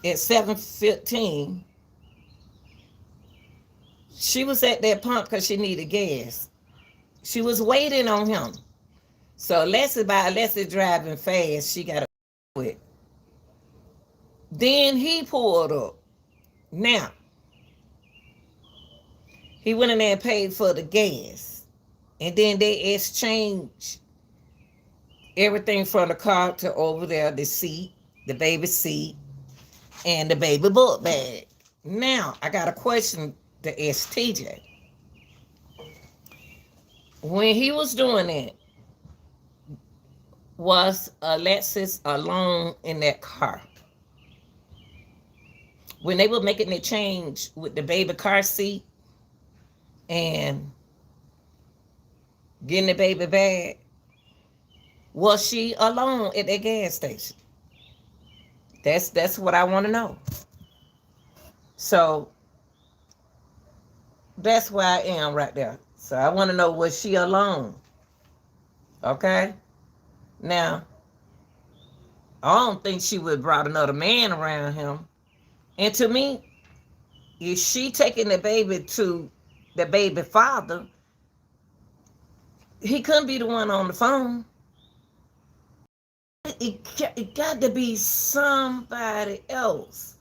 at 7:15, she was at that pump because she needed gas. She was waiting on him. So Alexis driving fast, she got to quit. Then he pulled up. Now, he went in there and paid for the gas. And then they exchanged everything from the car to over there, the seat, the baby seat, and the baby book bag. Now, I got a question to ask TJ. When he was doing it, was Alexis alone in that car? When they were making the change with the baby car seat and getting the baby bag, was she alone at that gas station? That's what I want to know. So that's where I am right there. So I want to know, was she alone? Okay. Now, I don't think she would have brought another man around him. And to me, if she taking the baby to the baby father, he couldn't be the one on the phone. It got to be somebody else.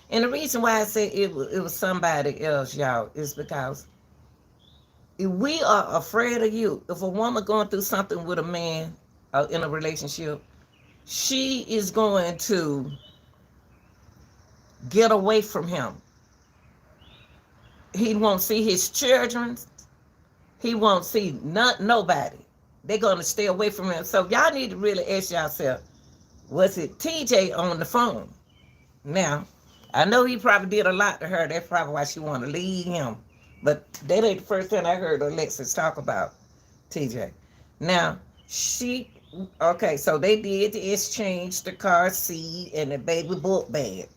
And the reason why I said it was somebody else, y'all, is because if we are afraid of you, if a woman going through something with a man in a relationship, she is going to get away from him. He won't see his children. He won't see nobody. They're going to stay away from him. So y'all need to really ask yourself, was it TJ on the phone? Now, I know he probably did a lot to her. That's probably why she wanted to leave him. But that ain't the first time I heard Alexis talk about TJ. Now, okay, so they did exchange the car seat and the baby book bag.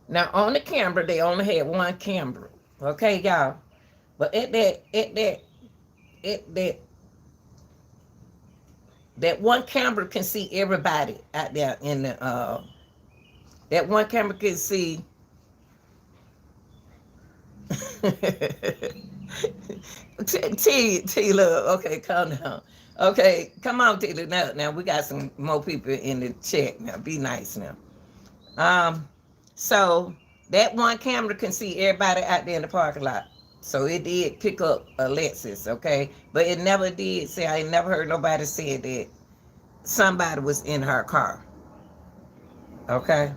Now, on the camera, they only had one camera. Okay, y'all. But that one camera can see everybody out there in the that one camera can see T love. Okay, calm down. Okay, come on, T. Now we got some more people in the chat. Now be nice now. So that one camera can see everybody out there in the parking lot. So it did pick up Alexis, okay? But it never did say, I never heard nobody say that somebody was in her car, okay?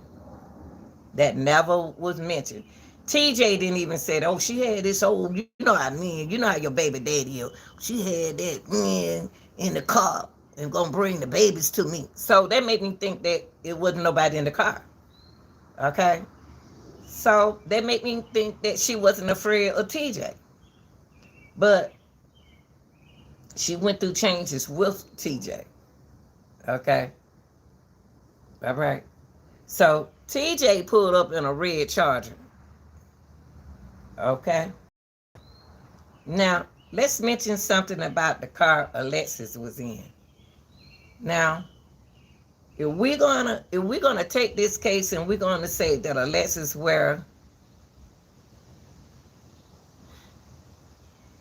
That never was mentioned. TJ didn't even say, oh, she had this old, you know what I mean, you know how your baby daddy is. She had that man in the car and gonna bring the babies to me. So that made me think that it wasn't nobody in the car, okay? So that made me think that she wasn't afraid of TJ. But she went through changes with TJ, okay? All right. So TJ pulled up in a red Charger, okay? Now, let's mention something about the car Alexis was in. Now, if we're gonna take this case and we're gonna say that Alexis Ware,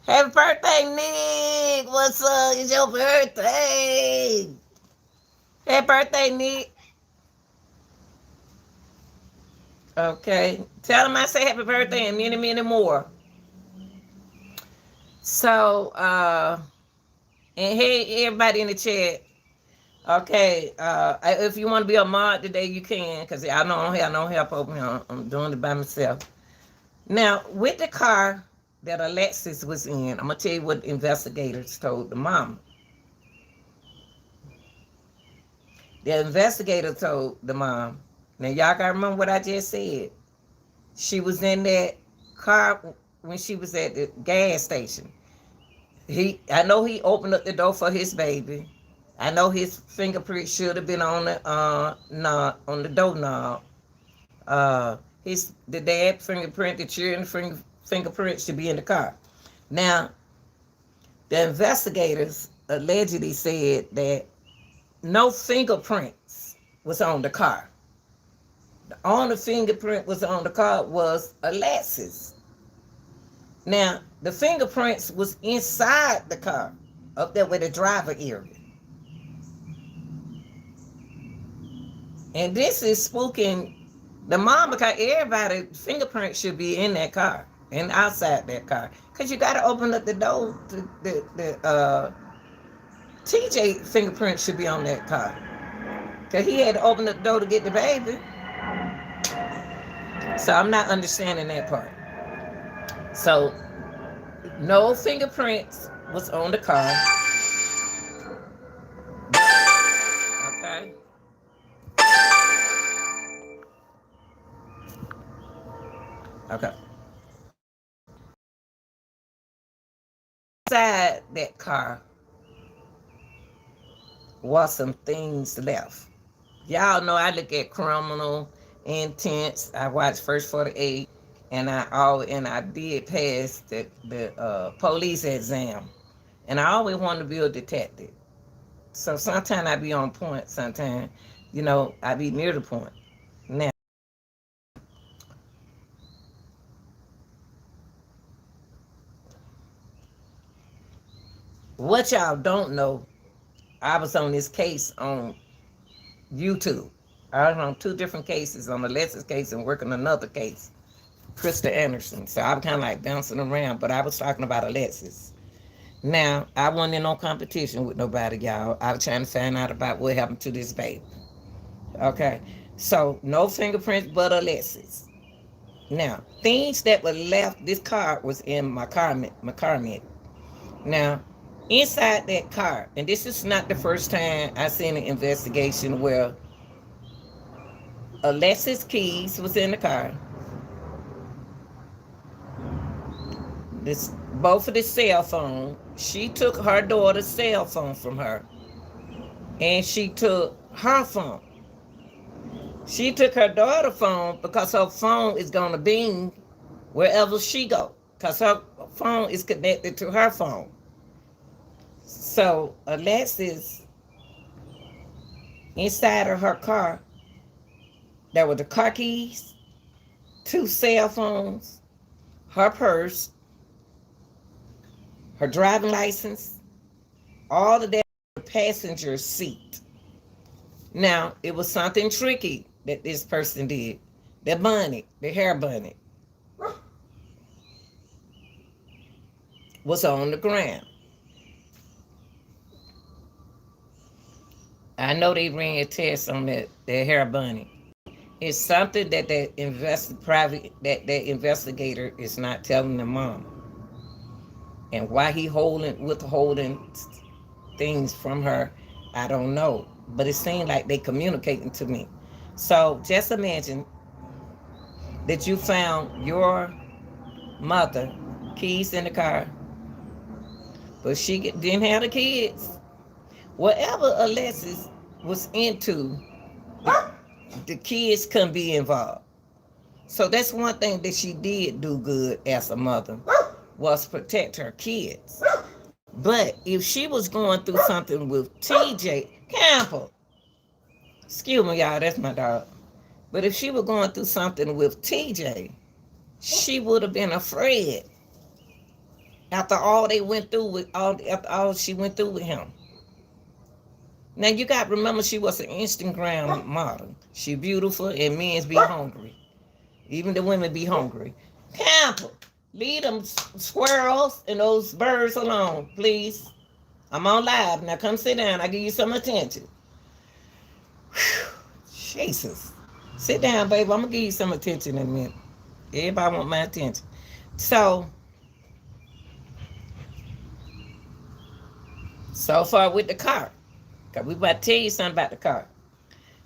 happy birthday, Nick! What's up? It's your birthday. Happy birthday, Nick. Okay. Tell him I say happy birthday and many, many more. So, and hey, everybody in the chat. Okay, if you want to be a mod today, you can, because I don't have no help over here. I'm doing it by myself. Now, with the car that Alexis was in, I'm going to tell you what investigators told the mom. The investigator told the mom, now y'all got to remember what I just said. She was in that car when she was at the gas station. I know he opened up the door for his baby. I know his fingerprint should have been on the knob, on the doorknob. The dad fingerprint, the children fingerprint should be in the car. Now, the investigators allegedly said that no fingerprints was on the car. The only fingerprint was on the car was Alexis. Now, the fingerprints was inside the car, up there with the driver area. And this is spooking the mom, because everybody's fingerprint should be in that car and outside that car. Because you got to open up the door. The TJ fingerprint should be on that car. Because he had to open up the door to get the baby. So I'm not understanding that part. So no fingerprints was on the car. Okay. Okay. Inside that car was some things left. Y'all know I look at Criminal Intents. I watched First 48, and I did pass the police exam, and I always wanted to be a detective. So sometimes I be on point. Sometimes, I be near the point. Now, what y'all don't know, I was on this case on YouTube. I was on 2 different cases, on the Alexis case and working another case, Krista Anderson. So I was kind of like bouncing around, but I was talking about Alexis. Now, I wasn't in no competition with nobody, y'all. I was trying to find out about what happened to this baby. Okay, so no fingerprints but Alexis. Now, things that were left, this car was in my car. Now, inside that car, and this is not the first time I seen an investigation where Alexis' keys was in the car. Both of the cell phone. She took her daughter's cell phone from her, and she took her phone. She took her daughter's phone because her phone is gonna bing wherever she go, because her phone is connected to her phone. So Alexis, inside of her car, there were the car keys, 2 cell phones, her purse, her driving license, all of that in the passenger seat. Now, it was something tricky that this person did. The bunny, the hair bunny. was on the ground. I know they ran a test on that hair bunny. It's something that that investigator is not telling the mom, and why he withholding things from her, I don't know. But it seemed like they communicating to me. So just imagine that you found your mother keys in the car, but she didn't have the kids. Whatever Alexis was into, the kids couldn't be involved. So that's one thing that she did do good as a mother, was protect her kids. But if she was going through something with TJ Campbell, excuse me, y'all, that's my dog. But if she was going through something with TJ, she would have been afraid after all they went through with after all she went through with him. Now you got to remember, she was an Instagram model. She beautiful and men's be hungry. Even the women be hungry. Campbell, leave them squirrels and those birds alone, please. I'm on live. Now come sit down. I give you some attention. Whew, Jesus. Sit down, baby. I'm going to give you some attention in a minute. Everybody want my attention. So far with the car. Because we about to tell you something about the car.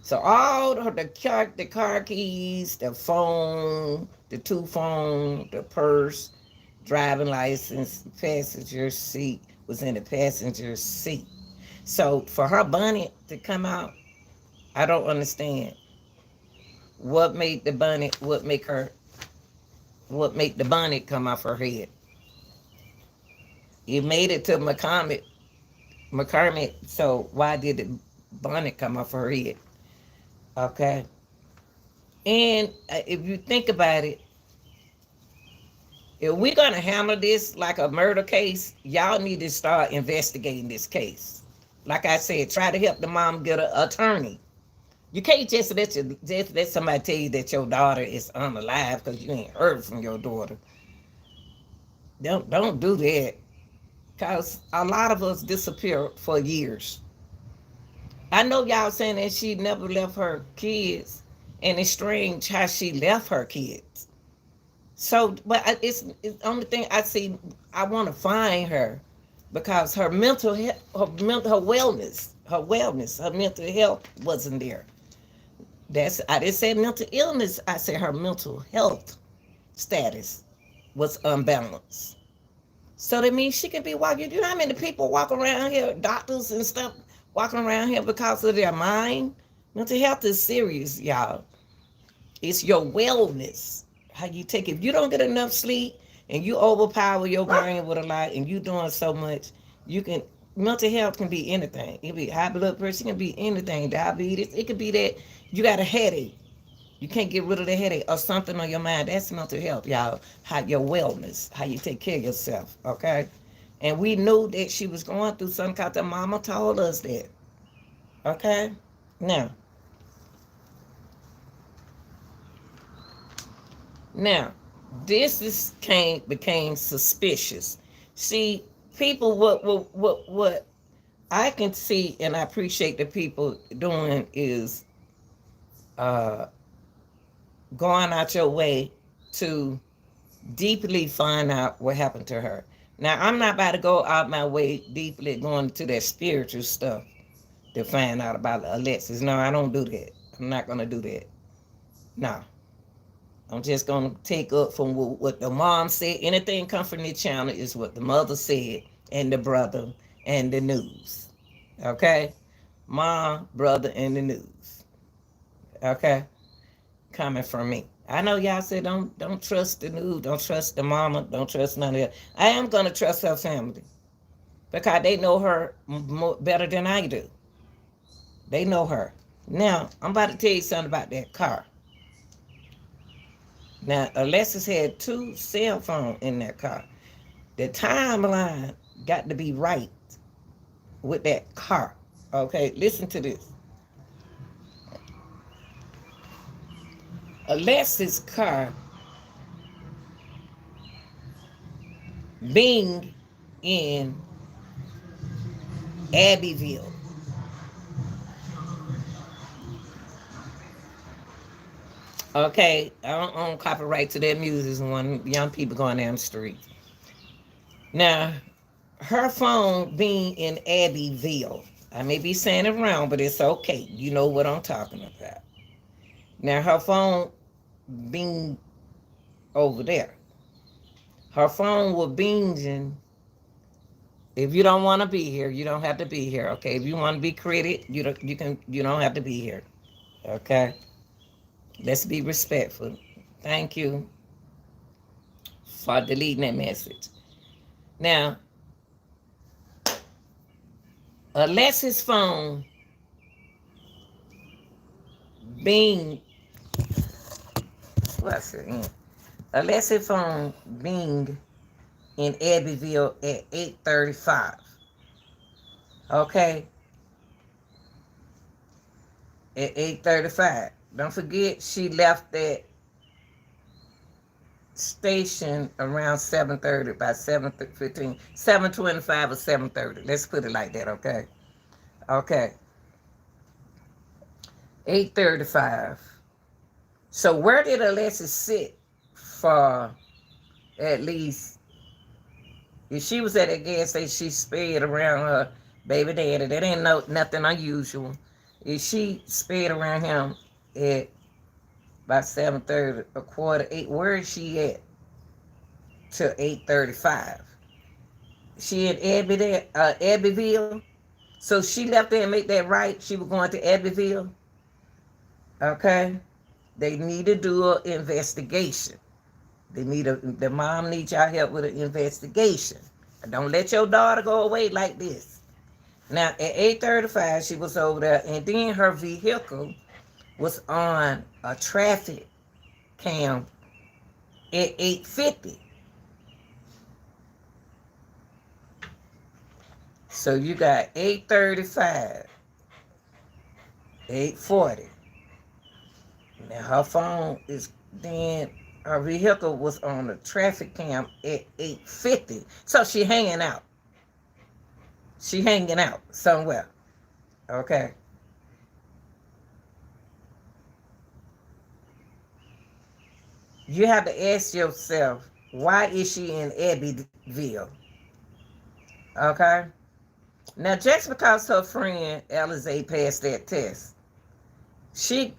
So all the car keys, the phone, the 2 phone, the purse, driving license, passenger seat was in the passenger seat. So for her bonnet to come out, I don't understand what made the bonnet come off her head. It made it to McCormick, so why did the bonnet come off her head? Okay. And if you think about it, if we're going to handle this like a murder case, y'all need to start investigating this case. Like I said, try to help the mom get an attorney. You can't just let somebody tell you that your daughter is unalive because you ain't heard from your daughter. Don't do that, because a lot of us disappear for years. I know y'all saying that she never left her kids, and it's strange how she left her kids. So, but it's the only thing I see. I want to find her because her mental wellness, her mental health wasn't there. I didn't say mental illness. I said her mental health status was unbalanced. So that means she can be walking. You know how many people walk around here, doctors and stuff, walking around here because of their mind? Mental health is serious, y'all. It's your wellness, how you take it. If you don't get enough sleep and you overpower your brain with a lot and you doing so much, mental health can be anything. It can be high blood pressure, it can be anything, diabetes. It could be that you got a headache. You can't get rid of the headache or something on your mind. That's mental health, y'all. How your wellness, how you take care of yourself, okay? And we knew that she was going through something because the mama told us that, okay? Now, became suspicious. See, people, what I can see and I appreciate the people doing is going out your way to deeply find out what happened to her. Now, I'm not about to go out my way deeply going to that spiritual stuff to find out about Alexis. No, I don't do that. I'm not going to do that. No. I'm just going to take up from what the mom said. Anything come from the channel is what the mother said and the brother and the news. Okay? Mom, brother, and the news. Okay? Coming from me. I know y'all said don't trust the news, don't trust the mama, don't trust none of that. I am going to trust her family because they know her better than I do. They know her. Now, I'm about to tell you something about that car. Now, Alexis had 2 cell phones in that car. The timeline got to be right with that car. Okay, listen to this. Alexis' car being in Abbeville. Okay, I don't own copyright to their music when young people going down the street. Now, her phone being in Abbeville, I may be saying it wrong, but it's okay. You know what I'm talking about. Now, her phone being over there. Her phone will binging. If you don't want to be here, you don't have to be here. Okay. If you want to be credited, you don't have to be here. Okay. Let's be respectful. Thank you for deleting that message. Now, Alexis' phone being what's it? Alexis' phone being in Abbeville at 8:35. Okay, at 8:35. Don't forget she left that station around 7:30, by 7:15, 7:25 or 7:30. Let's put it like that, okay? Okay. 8:35. So where did Alexis sit for at least, if she was at a gas station, she sped around her baby daddy. That ain't nothing unusual. If she sped around him at by 7:30, a quarter 8, where is she at till 8:35? She at Abbeville. So she left there and make that right. She was going to Abbeville. Okay. They need to do an investigation. The mom needs y'all help with an investigation. Don't let your daughter go away like this. Now at 8:35 she was over there, and then her vehicle was on a traffic cam at 8:50. So you got 8:35, 8:40. Now her phone is then her vehicle was on the traffic cam at 8:50. So she hanging out. She hanging out somewhere. Okay. You have to ask yourself, why is she in Abbeville? Okay. Now just because her friend Alize passed that test, she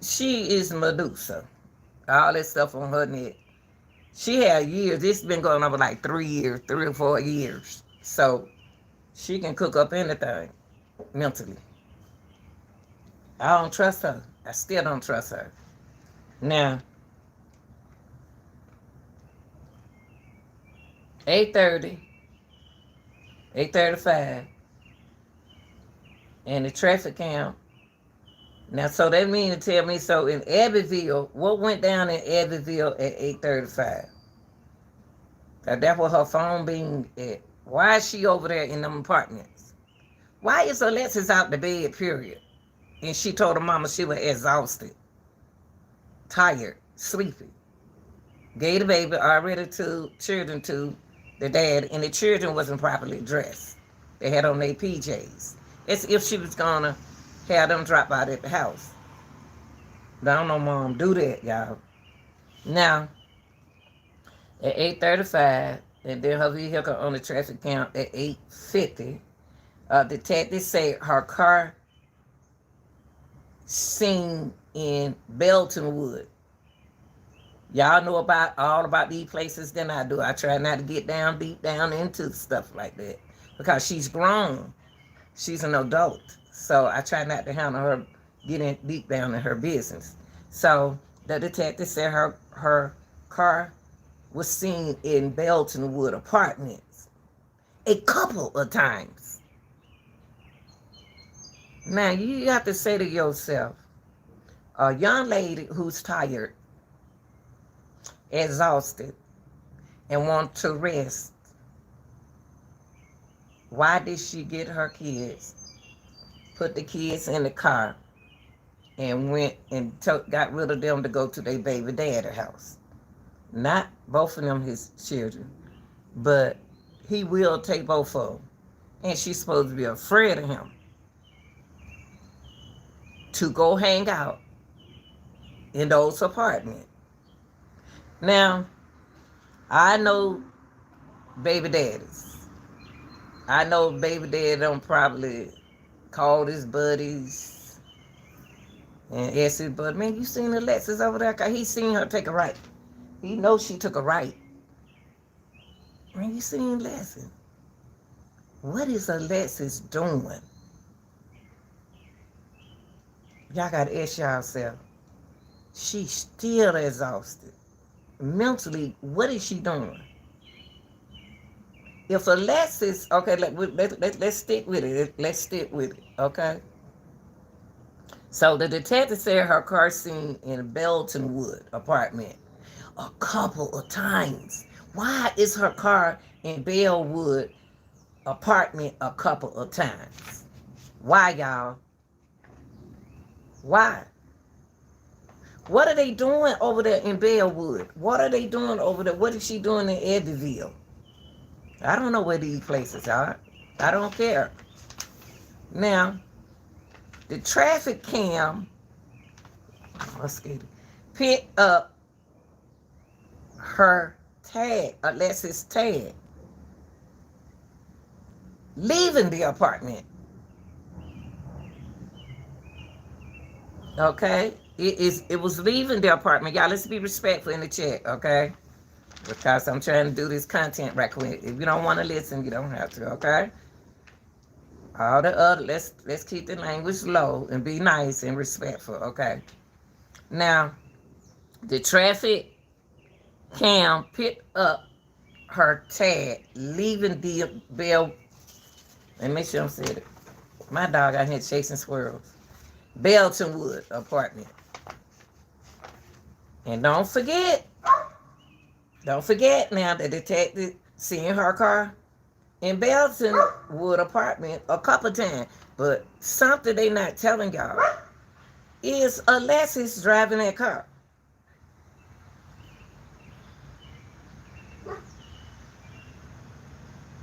is Medusa. All that stuff on her neck. She had years. This has been going on for like 3 years, 3 or 4 years. So she can cook up anything mentally. I don't trust her. I still don't trust her. Now, 8:30, 8:35, and the traffic count. Now, so that means to tell me, so in Abbeville, what went down in Abbeville at 8:35? That's what her phone being at. Why is she over there in them apartments? Why is Alexis out the bed, period? And she told her mama she was exhausted, tired, sleepy. Gave the baby already to children to the dad, and the children wasn't properly dressed. They had on their PJs. It's if she was gonna have them drop out at the house. But I don't know mom do that, y'all. Now, at 8:35, and then her vehicle on the traffic count at 8:50, detectives say her car seen in Beltonwood. Y'all know all about these places than I do. I try not to get deep down into stuff like that because she's grown. She's an adult. So I try not to handle her getting deep down in her business. So the detective said her car was seen in Beltonwood Apartments a couple of times. Now you have to say to yourself, a young lady who's tired, exhausted, and want to rest, why did she get her kids, put the kids in the car, and went and got rid of them to go to their baby daddy house? Not both of them his children, but he will take both of them. And she's supposed to be afraid of him to go hang out in those apartments. Now, I know baby daddies. I know baby dad don't probably call his buddies and ask his buddy, man, you seen Alexis over there? Cause he seen her take a right. He knows she took a right. Man, you seen Alexis? What is Alexis doing? Y'all gotta ask yourself. She's still exhausted. Mentally, what is she doing? If Alexis, okay, let's stick with it. Let's stick with it, okay? So the detective said her car seen in Beltonwood apartment a couple of times. Why is her car in Bellwood apartment a couple of times? Why, y'all? Why? What are they doing over there in Bellwood? What are they doing over there? What is she doing in Eddyville? I don't know where these places are. I don't care. Now, the traffic cam picked up her tag, Alexis' tag, leaving the apartment. Okay? It was leaving the apartment. Y'all, let's be respectful in the chat, okay? Because I'm trying to do this content right quick. If you don't want to listen, you don't have to, okay? All the other, let's keep the language low and be nice and respectful, okay? Now, the traffic cam picked up her tag, leaving the Bell. Let me make sure I'm saying it. My dog out here chasing squirrels. Beltonwood apartment. And don't forget now, the detective seeing her car in Beltonwood apartment a couple times. But something they not telling y'all is Alexis driving that car.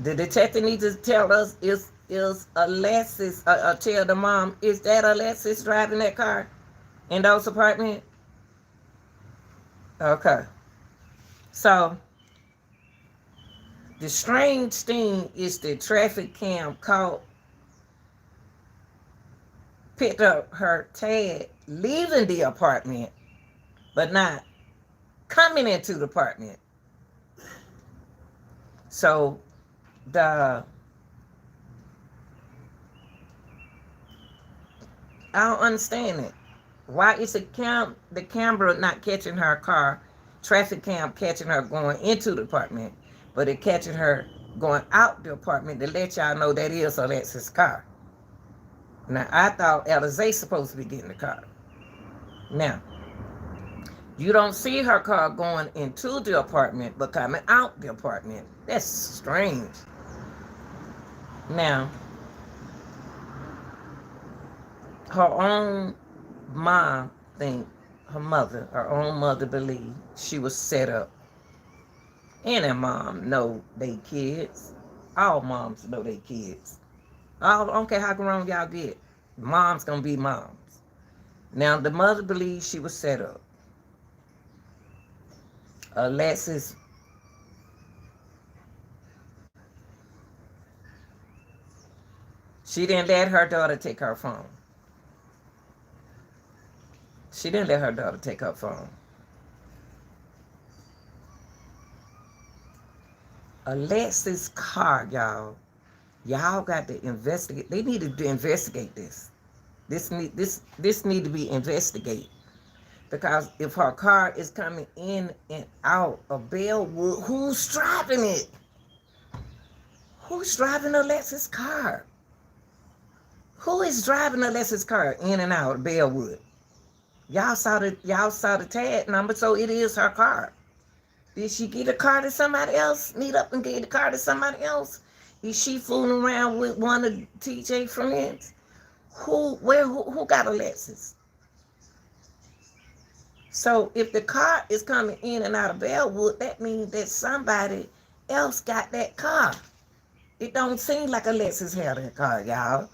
The detective needs to tell us is Alexis, tell the mom, is that Alexis driving that car in those apartments? Okay. So, the strange thing is the traffic cam picked up her tag leaving the apartment, but not coming into the apartment. So, I don't understand it. Why is the camera not catching her car, traffic cam catching her going into the apartment, but it catching her going out the apartment to let y'all know that is Alexis' car? Now, I thought Alexis supposed to be getting the car. Now, you don't see her car going into the apartment, but coming out the apartment. That's strange. Now, her own mom her own mother believed she was set up. And her mom know they kids. All moms know they kids. I don't care how grown y'all get. Mom's gonna be moms. Now, the mother believes she was set up. Alexis she didn't let her daughter take her phone. She didn't let her daughter take her phone. Alexis' car, y'all. Y'all got to investigate. They need to investigate this. This need to be investigated. Because if her car is coming in and out of Bellwood, who's driving it? Who's driving Alexis' car? Who is driving Alexis' car in and out of Bellwood? Y'all saw the tag number, so it is her car. Did she get a car to somebody else? Meet up and get a car to somebody else? Is she fooling around with one of TJ friends? Who got Alexis? So if the car is coming in and out of Bellwood, that means that somebody else got that car. It don't seem like Alexis had that car, y'all.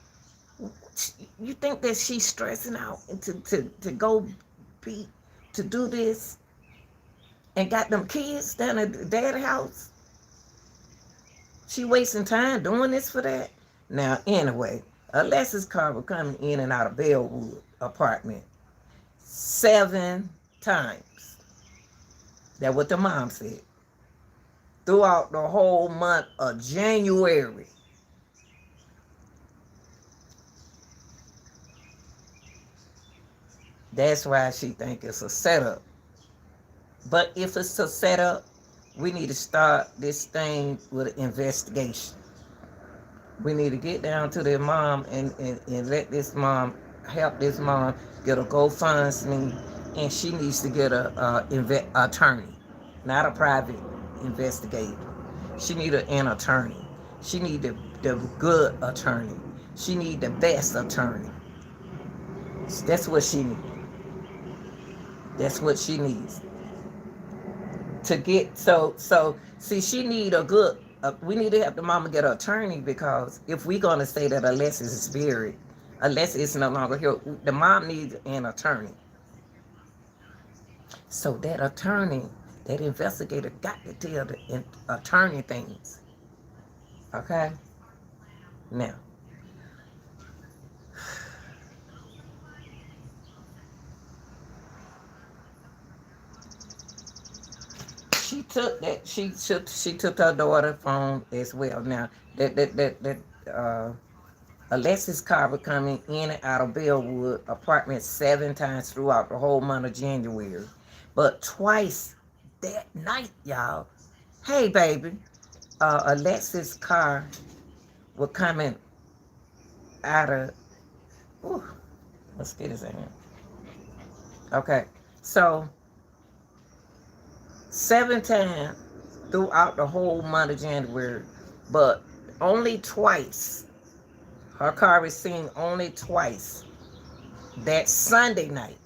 You think that she's stressing out and to go be to do this and got them kids down at the dad's house? She wasting time doing this for that? Now, anyway, Alexis' car was coming in and out of Bellwood apartment 7 times. That's what the mom said. Throughout the whole month of January. That's why she think it's a setup. But if it's a setup, we need to start this thing with an investigation. We need to get down to their mom and let this mom, help this mom get a GoFundMe, and she needs to get a attorney, not a private investigator. She need an attorney. She need the good attorney. She need the best attorney. That's what she needs. That's what she needs. To get so see, she need a good we need to have the mama get an attorney, because if we're going to say that Alexis is buried, Alexis is no longer here, the mom needs an attorney. So that attorney, that investigator, got to tell the attorney things. Okay? Now, she took her daughter's phone as well. Now that Alexis car was coming in and out of Bellwood apartment 7 times throughout the whole month of January, but twice that night, y'all. Hey, baby, Alexis car was coming out of. Ooh, let's get his in. Okay, so 7 times throughout the whole month of January, but only twice. Her car was seen only twice. That Sunday night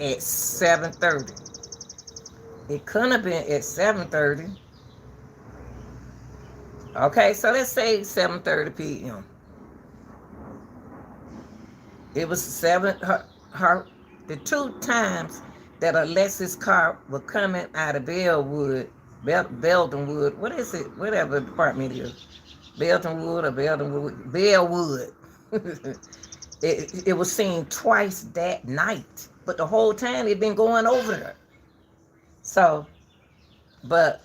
at 7:30. It couldn't have been at 7:30. Okay, so let's say 7:30 p.m. It was the 2 times that Alexis' car was coming out of Beldenwood. What is it? Whatever department it is. Beldenwood or Bellwood. It was seen twice that night, but the whole time it been going over there. So, but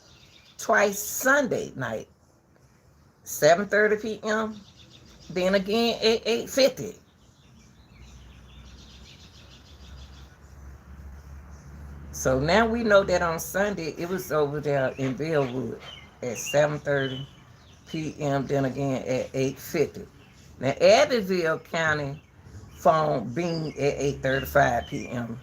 twice Sunday night, 7:30 p.m. Then again at 8:50. So now we know that on Sunday it was over there in Bellwood at 7:30 p.m. Then again at 8:50. Now Abbeville County phone binged at 8:35 p.m.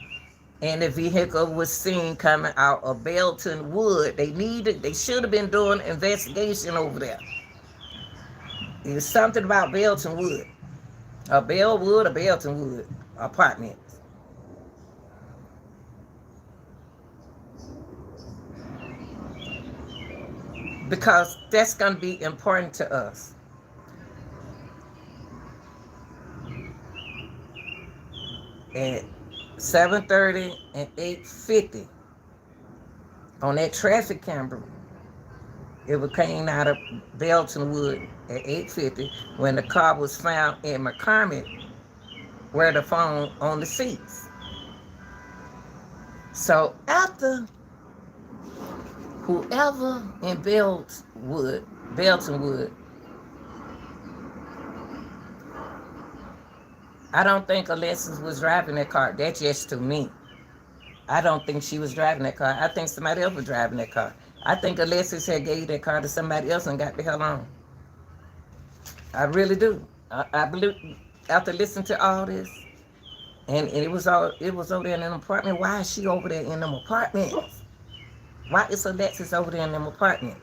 And the vehicle was seen coming out of Belton Wood. They should have been doing an investigation over there. It was something about Belton Wood, a Bellwood or Belton Wood apartment. Because that's going to be important to us. At 7:30 and 8:50 on that traffic camera, it came out of Belton Wood at 8:50 when the car was found in McCormick, where the phone on the seats. So after whoever in Belton Wood, I don't think Alexis was driving that car. That's just to me. I don't think she was driving that car. I think somebody else was driving that car. I think Alexis had gave that car to somebody else and got the hell on. I really do. I believe after listening to all this, and it was over there in an apartment. Why is she over there in them apartments? Why is Alexis over there in them apartment?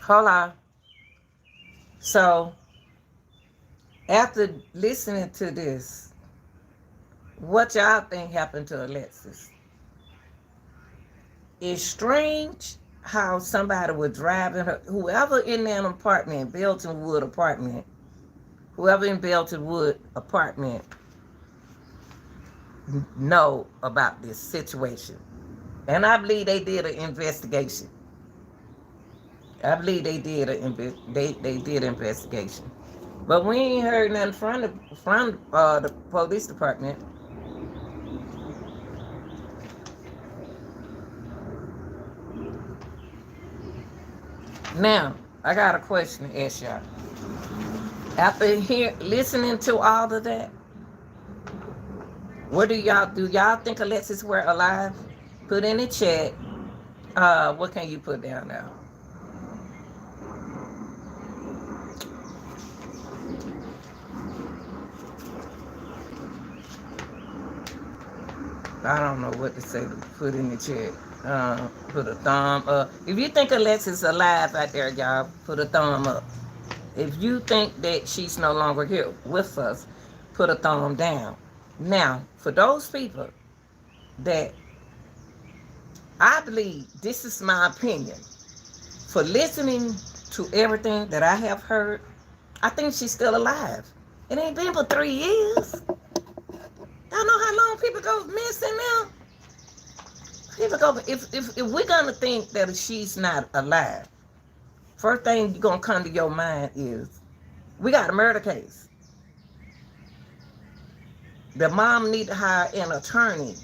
Hold on. So After listening to this, what y'all think happened to Alexis? It's strange how somebody would drive in her, whoever in that apartment, Belton Wood apartment, whoever in Belton Wood apartment know about this situation. And I believe they did an investigation. I believe they did they did investigation. But we ain't heard nothing from the police department. Now, I got a question to ask y'all. After listening to all of that, what do y'all do? Y'all think Alexis were alive? Put in the chat. What can you put down now? I don't know what to say to put in the chat. Put a thumb up. If you think Alexis is alive out there, y'all, put a thumb up. If you think that she's no longer here with us, put a thumb down. Now, for those people that I believe, this is my opinion, for listening to everything that I have heard, I think she's still alive. It ain't been but 3 years. Y'all know how long people go missing now? People go, if we're gonna think that she's not alive, first thing you're gonna come to your mind is, we got a murder case. The mom need to hire an attorney.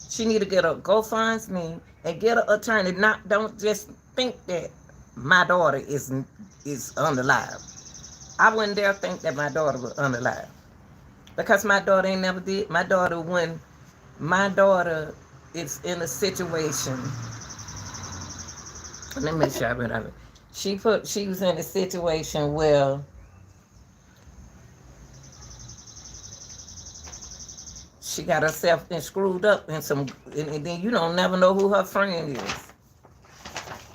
She need to get a GoFundMe and get an attorney. Don't just think that my daughter is unalive. I wouldn't dare think that my daughter was unalive. Because my daughter ain't never did. My daughter is in a situation. Let me show you. She was in a situation where she got herself screwed up in some, and then you don't never know who her friend is.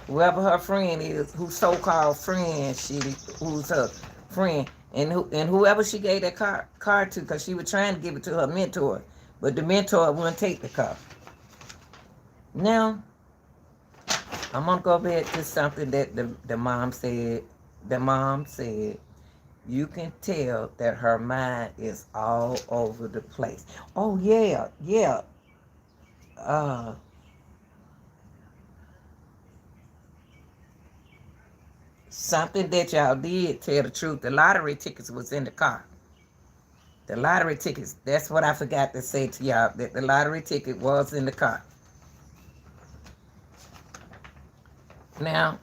Whoever her friend is, who so-called friend, who's her friend, and whoever she gave that car to, because she was trying to give it to her mentor, but the mentor wouldn't take the car. Now, I'm gonna go back to something that the mom said. The mom said, you can tell that her mind is all over the place. Oh yeah. Something that y'all did tell the truth. The lottery tickets was in the car. The lottery tickets, that's what I forgot to say to y'all, that the lottery ticket was in the car. Now,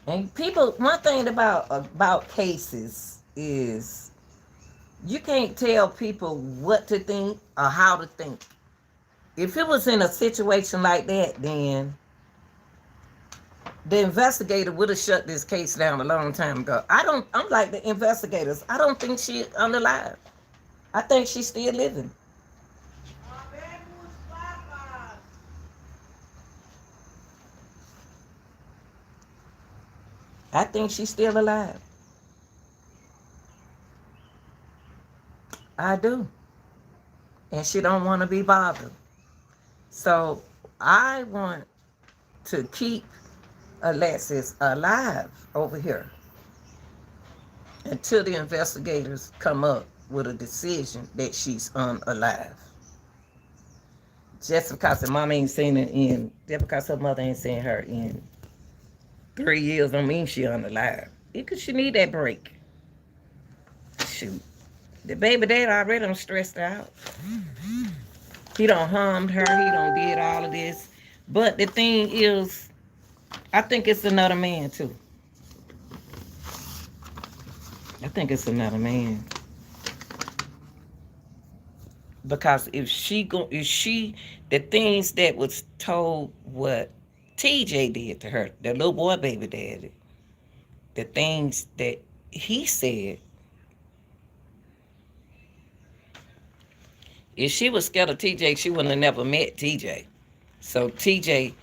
and people, one thing about cases is you can't tell people what to think or how to think. If it was in a situation like that, then the investigator would have shut this case down a long time ago. I'm like the investigators. I don't think she's alive. I think she's still living. I think she's still alive. I do. And she don't want to be bothered. So I want to keep Alexis alive over here until the investigators come up with a decision that she's unalive. Just because her mom ain't seen it just because her mother ain't seen her in 3 years don't mean she unalive. Because she need that break. Shoot. The baby dad already done stressed out. He done harmed her. He done did all of this. But the thing is, I think it's another man too. I think it's another man. Because if the things that was told what TJ did to her, the little boy baby daddy, the things that he said, if she was scared of TJ, she wouldn't have never met TJ. So TJ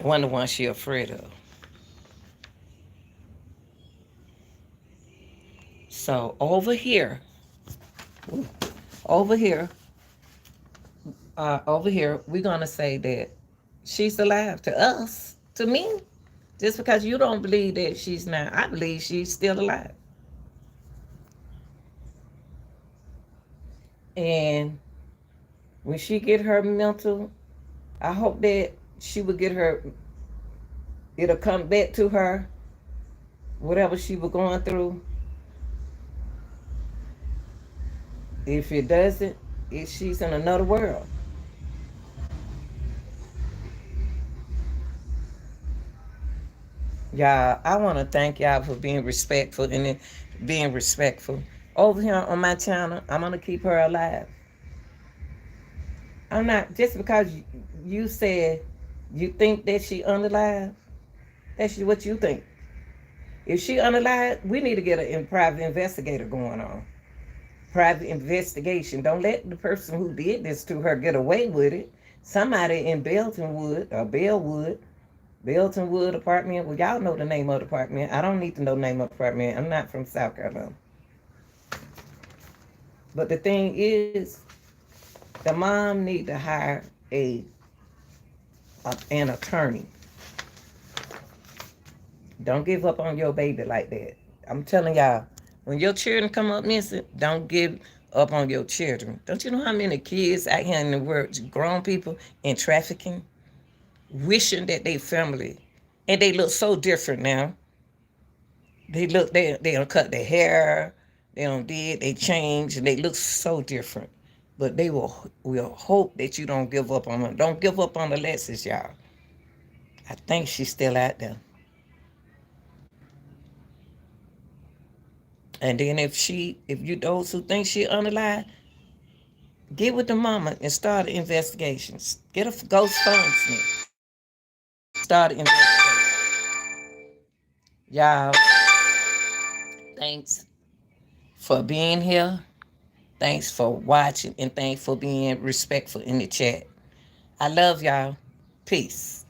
Wonder what she afraid of. So over here, over here, we're gonna say that she's alive to us, to me. Just because you don't believe that she's not, I believe she's still alive. And when she get her mental, I hope that she will get her. It'll come back to her, whatever she was going through. If it doesn't, if she's in another world. Y'all, I want to thank y'all for being respectful and being respectful. Over here on my channel, I'm going to keep her alive. I'm not, just because you said you think that she unalive, that's what you think. If she unalive, we need to get a private investigator going on. Private investigation. Don't let the person who did this to her get away with it. Somebody in Belton Wood apartment. Well, y'all know the name of the apartment. I don't need to know the name of the apartment. I'm not from South Carolina. But the thing is, the mom need to hire an attorney. Don't give up on your baby like that. I'm telling y'all, when your children come up missing, don't give up on your children. Don't you know how many kids out here in the world, grown people in trafficking, wishing that they family, and they look so different now. They don't cut their hair, they change, and they look so different. But they will hope that you don't give up on them. Don't give up on Alexis, y'all. I think she's still out there. And then if you those who think she unalive, get with the mama and start investigations. Get a ghost fundsman. Start investigation. Y'all, thanks for being here. Thanks for watching, and thanks for being respectful in the chat. I love y'all. Peace.